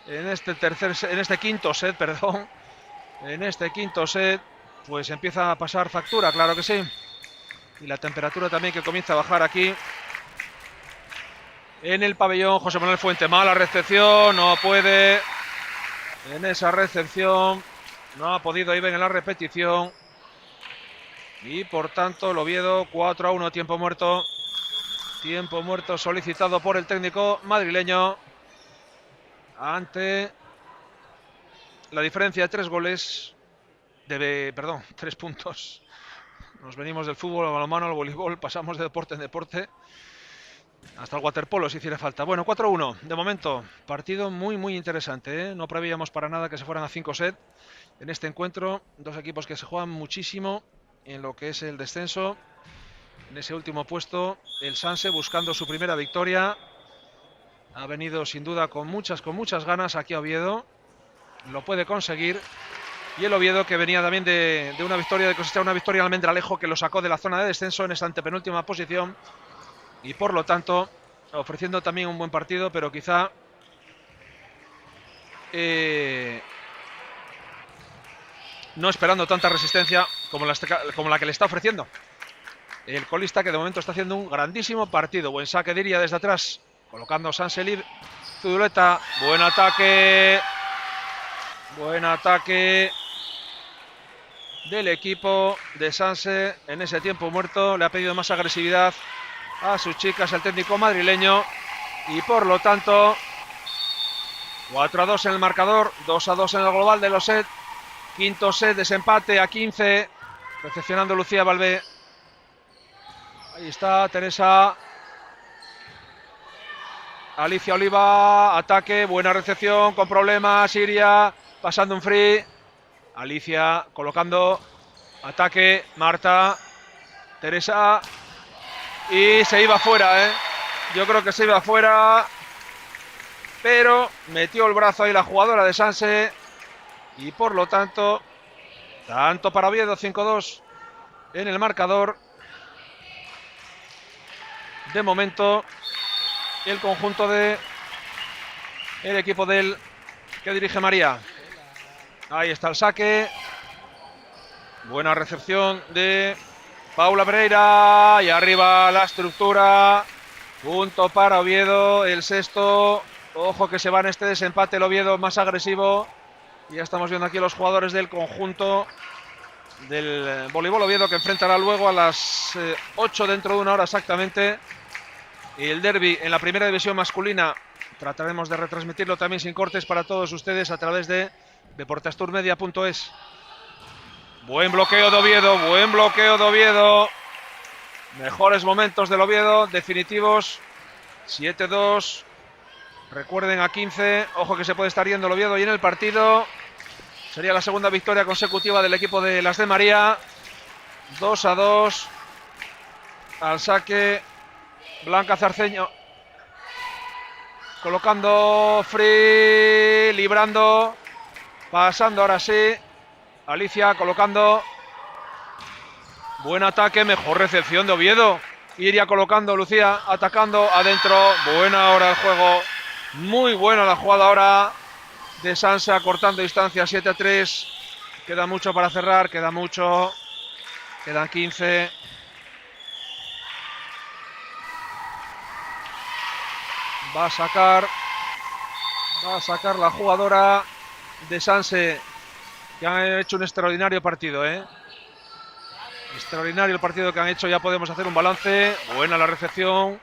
S1: en este quinto set, pues empieza a pasar factura, claro que sí. Y la temperatura también, que comienza a bajar aquí en el pabellón. José Manuel Fuente, mala recepción, no puede. En esa recepción no ha podido ir en la repetición. Y por tanto el Oviedo 4-1, tiempo muerto. Tiempo muerto solicitado por el técnico madrileño ante la diferencia de 3 puntos. Nos venimos del fútbol al balonmano, al voleibol, pasamos de deporte en deporte. Hasta el waterpolo si hiciera falta. Bueno, 4-1 de momento. Partido muy interesante, ¿eh? No preveíamos para nada que se fueran a 5 sets en este encuentro. Dos equipos que se juegan muchísimo en lo que es el descenso. En ese último puesto, el Sanse buscando su primera victoria. Ha venido sin duda con muchas ganas aquí a Oviedo. Lo puede conseguir. Y el Oviedo que venía también de una victoria, de cosechar una victoria al Almendralejo que lo sacó de la zona de descenso en esta antepenúltima posición. Y por lo tanto, ofreciendo también un buen partido, pero quizá no esperando tanta resistencia como la que le está ofreciendo el colista, que de momento está haciendo un grandísimo partido. Buen saque, diría, desde atrás, colocando Sanselib. Zulueta, buen ataque del equipo de Sanse en ese tiempo muerto. Le ha pedido más agresividad a sus chicas el técnico madrileño y por lo tanto 4-2 en el marcador, 2-2 en el global de los sets. Quinto set, desempate a 15, recepcionando Lucía Valvé. Ahí está Teresa. Alicia Oliva, ataque, buena recepción, con problemas, Iria pasando un free. Alicia colocando ataque, Marta, Teresa. Y se iba fuera, ¿eh? Yo creo que se iba fuera. Pero metió el brazo ahí la jugadora de Sanse. Y por lo tanto, tanto para Oviedo, 5-2 en el marcador. De momento, el conjunto de el equipo del que dirige María. Ahí está el saque. Buena recepción de Paula Pereira. Y arriba la estructura. Punto para Oviedo, el sexto. Ojo que se va en este desempate el Oviedo más agresivo. Ya estamos viendo aquí los jugadores del conjunto del voleibol Oviedo que enfrentará luego a las 8 dentro de una hora exactamente. Y el derbi en la primera división masculina trataremos de retransmitirlo también sin cortes para todos ustedes a través de deportasturmedia.es. Buen bloqueo de Oviedo, Mejores momentos del Oviedo, definitivos. 7-2. Recuerden a 15. Ojo que se puede estar yendo el Oviedo y en el partido. Sería la segunda victoria consecutiva del equipo de las de María. 2-2. Al saque Blanca Zarceño. Colocando free. Librando. Pasando ahora sí. Alicia colocando. Buen ataque. Mejor recepción de Oviedo. Iria colocando. Lucía atacando adentro. Buena hora el juego. Muy buena la jugada ahora de Sansa, cortando distancia. 7-3. Queda mucho para cerrar. Queda mucho. Quedan 15. Va a sacar la jugadora de Sanse, que han hecho un extraordinario partido, ¿eh? Extraordinario el partido que han hecho. Ya podemos hacer un balance. Buena la recepción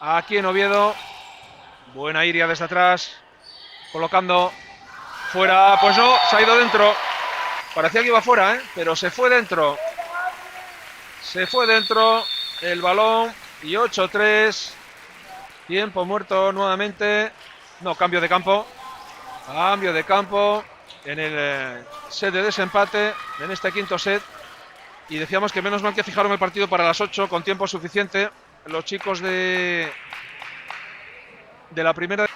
S1: aquí en Oviedo. Buena Iria desde atrás. Colocando fuera. Pues no, se ha ido dentro. Parecía que iba fuera, ¿eh? Pero se fue dentro. Se fue dentro el balón. Y 8-3. Tiempo muerto nuevamente. No, cambio de campo. Cambio de campo en el set de desempate, en este quinto set. Y decíamos que menos mal que fijaron el partido para las 8 con tiempo suficiente. Los chicos de la primera.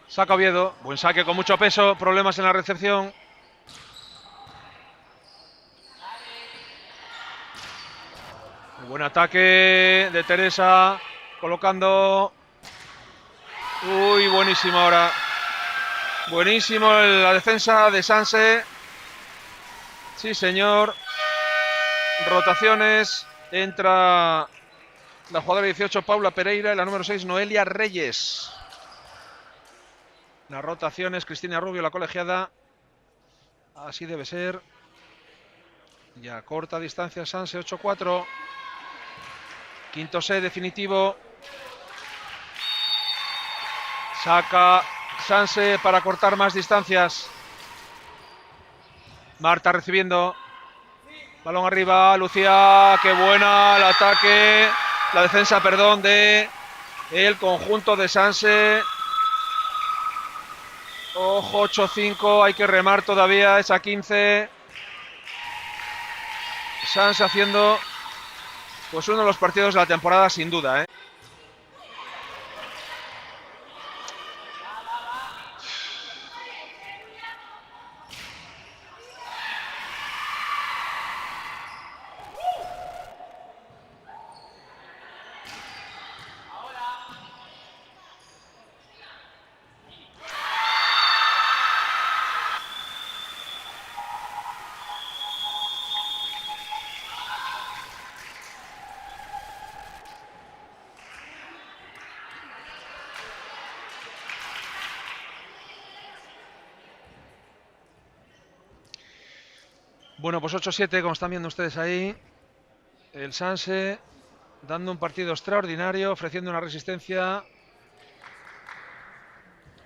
S1: Saca Oviedo. Buen saque con mucho peso. Problemas en la recepción. Buen ataque de Teresa. Colocando. Uy, buenísimo ahora. Buenísimo la defensa de Sanse. Sí, señor. Rotaciones. Entra la jugadora 18, Paula Pereira, y la número 6, Noelia Reyes. Las rotaciones, Cristina Rubio, la colegiada. Así debe ser. Ya corta distancia Sanse, 8-4. Quinto set definitivo. Saca Sanse para cortar más distancias. Marta recibiendo. Balón arriba, Lucía, qué buena el ataque. La defensa, perdón, de el conjunto de Sanse. Ojo, 8-5, hay que remar todavía esa 15. Sanse haciendo pues uno de los partidos de la temporada sin duda, ¿eh? Bueno, pues 8-7, como están viendo ustedes ahí. El Sanse dando un partido extraordinario, ofreciendo una resistencia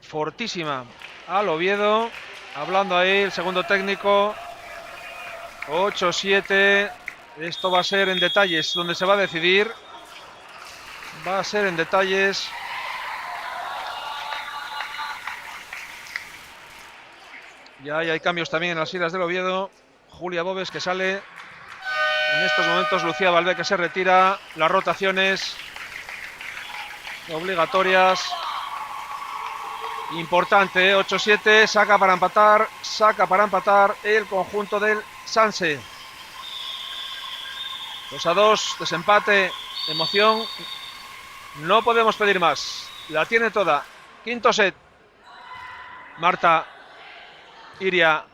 S1: fortísima al Oviedo. Hablando ahí el segundo técnico. 8-7. Esto va a ser en detalles donde se va a decidir. Va a ser en detalles. Ya hay cambios también en las filas del Oviedo. Julia Bóves que sale. En estos momentos Lucía Valvé que se retira. Las rotaciones obligatorias. Importante, 8-7. Saca para empatar el conjunto del Sanse. 2-2, desempate, emoción. No podemos pedir más. La tiene toda. Quinto set. Marta. Iria.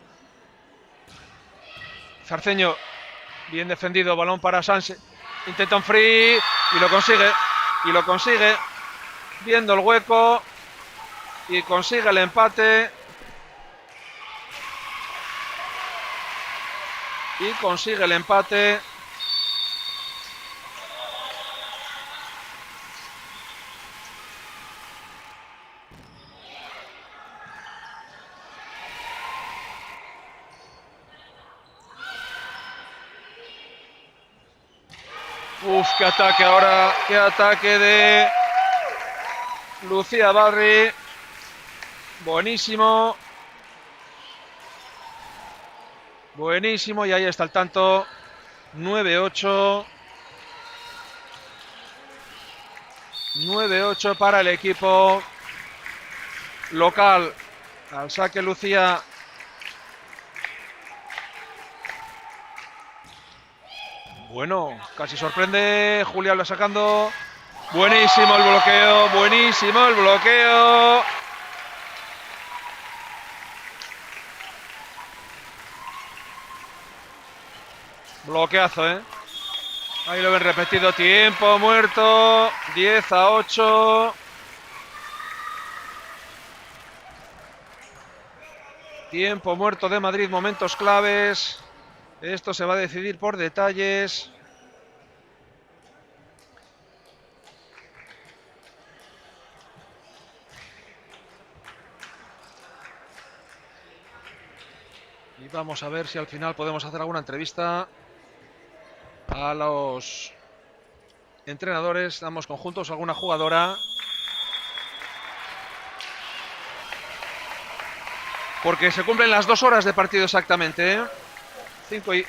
S1: Zarceño. Bien defendido. Balón para Sanse. Intenta un free. Y lo consigue. Viendo el hueco. Y consigue el empate. Uf, qué ataque ahora. Qué ataque de Lucía Barri. Buenísimo. Y ahí está el tanto. 9-8. 9-8 para el equipo local. Al saque Lucía. Bueno, casi sorprende. Julia lo sacando. Buenísimo el bloqueo. Bloqueazo, ¿eh? Ahí lo ven repetido. Tiempo muerto. 10-8. Tiempo muerto de Madrid. Momentos claves. Esto se va a decidir por detalles. Y vamos a ver si al final podemos hacer alguna entrevista a los entrenadores, ambos conjuntos, alguna jugadora. Porque se cumplen las 2 horas de partido exactamente, ¿eh? 5 y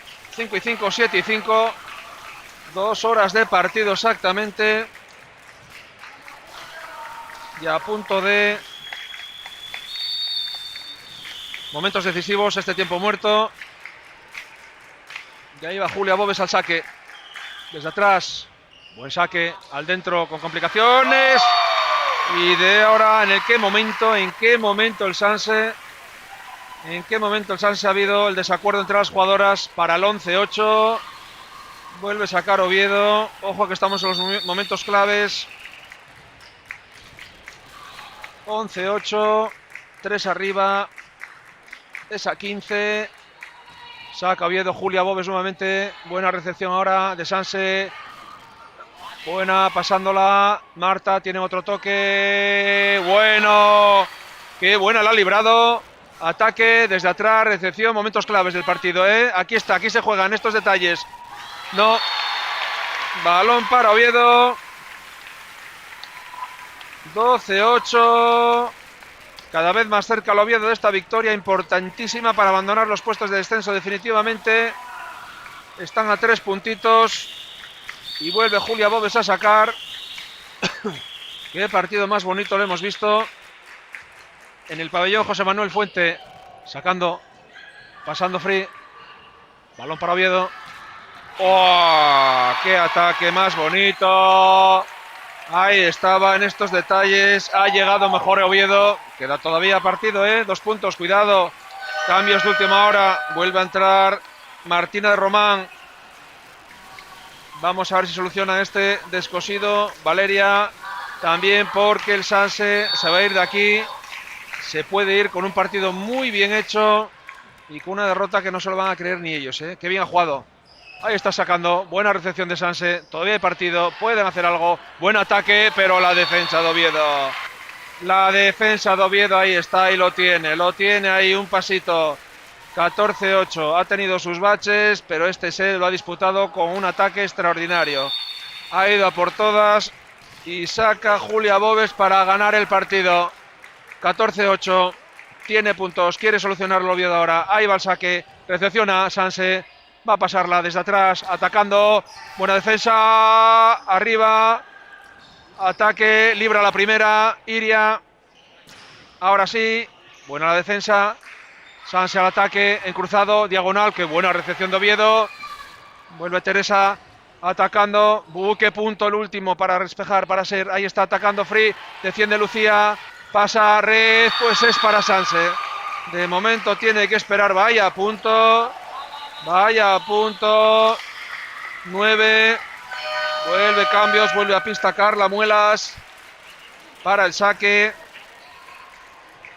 S1: 5, 7 y 5. 2 horas de partido exactamente. Y a punto de momentos decisivos, este tiempo muerto. Y ahí va Julia Bóves al saque. Desde atrás. Buen saque. Al dentro con complicaciones. Y de ahora en qué momento el Sanse. ¿En qué momento el Sanse ha habido el desacuerdo entre las jugadoras para el 11-8? Vuelve a sacar Oviedo. Ojo que estamos en los momentos claves. 11-8. 3 arriba. Esa 15. Saca Oviedo. Julia Bóves nuevamente. Buena recepción ahora de Sanse. Buena pasándola. Marta tiene otro toque. Bueno. Qué buena la ha librado. Ataque desde atrás, recepción, momentos claves del partido, ¿eh? Aquí está, aquí se juegan estos detalles. No. Balón para Oviedo. 12-8. Cada vez más cerca el Oviedo de esta victoria importantísima para abandonar los puestos de descenso definitivamente. Están a 3 puntitos. Y vuelve Julia Bóves a sacar. Qué partido más bonito lo hemos visto. En el pabellón José Manuel Fuente. Sacando. Pasando free. Balón para Oviedo. ¡Oh! ¡Qué ataque más bonito! Ahí estaba en estos detalles. Ha llegado mejor Oviedo. Queda todavía partido, 2 puntos. Cuidado. Cambios de última hora. Vuelve a entrar Martina de Román. Vamos a ver si soluciona este descosido. Valeria también, porque el Sanse se va a ir de aquí. Se puede ir con un partido muy bien hecho y con una derrota que no se lo van a creer ni ellos. Qué bien ha jugado. Ahí está sacando. Buena recepción de Sanse. Todavía hay partido. Pueden hacer algo. Buen ataque, pero la defensa de Oviedo. La defensa de Oviedo ahí está y lo tiene. Lo tiene ahí un pasito. 14-8. Ha tenido sus baches, pero este set lo ha disputado con un ataque extraordinario. Ha ido a por todas y saca Julia Bóves para ganar el partido. 14-8. Tiene puntos. Quiere solucionarlo Oviedo ahora. Ahí va el saque. Recepciona Sanse. Va a pasarla desde atrás. Atacando. Buena defensa. Arriba. Ataque. Libra la primera. Iria. Ahora sí. Buena la defensa. Sanse al ataque, en cruzado, diagonal, qué buena recepción de Oviedo. Vuelve Teresa atacando. Qué punto el último para despejar, para ser. Ahí está atacando Free. Defiende Lucía. Pasa red, pues es para Sanse. De momento tiene que esperar. Vaya punto. Vaya punto. 9. Vuelve cambios, vuelve a pista Carla Muelas para el saque.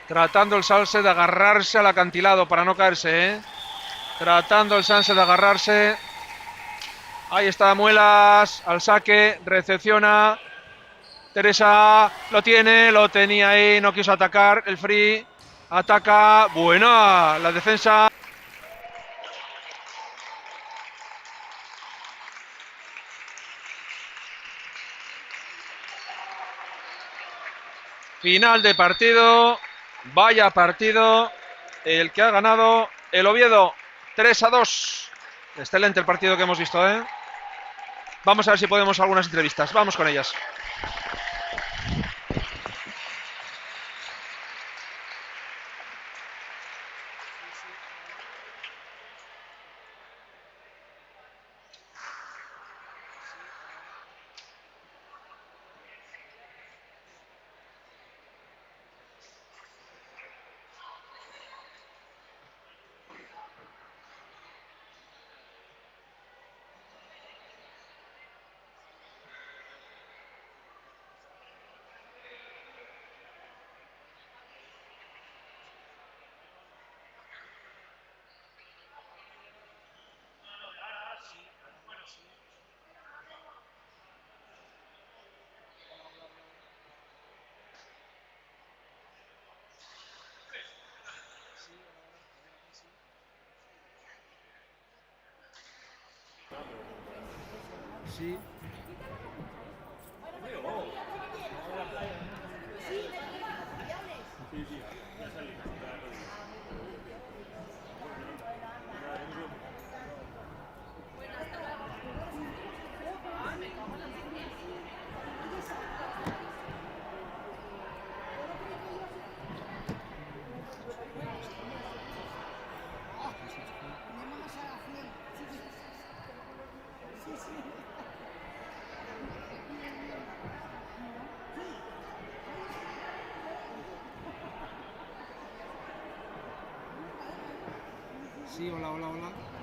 S1: Tratando el Sanse de agarrarse al acantilado para no caerse, Tratando el Sanse de agarrarse. Ahí está Muelas al saque, recepciona. Teresa lo tiene, lo tenía ahí, no quiso atacar. El free ataca. Buena la defensa. Final de partido. Vaya partido el que ha ganado el Oviedo 3-2. Excelente el partido que hemos visto, Vamos a ver si podemos algunas entrevistas. Vamos con ellas.
S2: Sí. Sí, hola, hola, hola.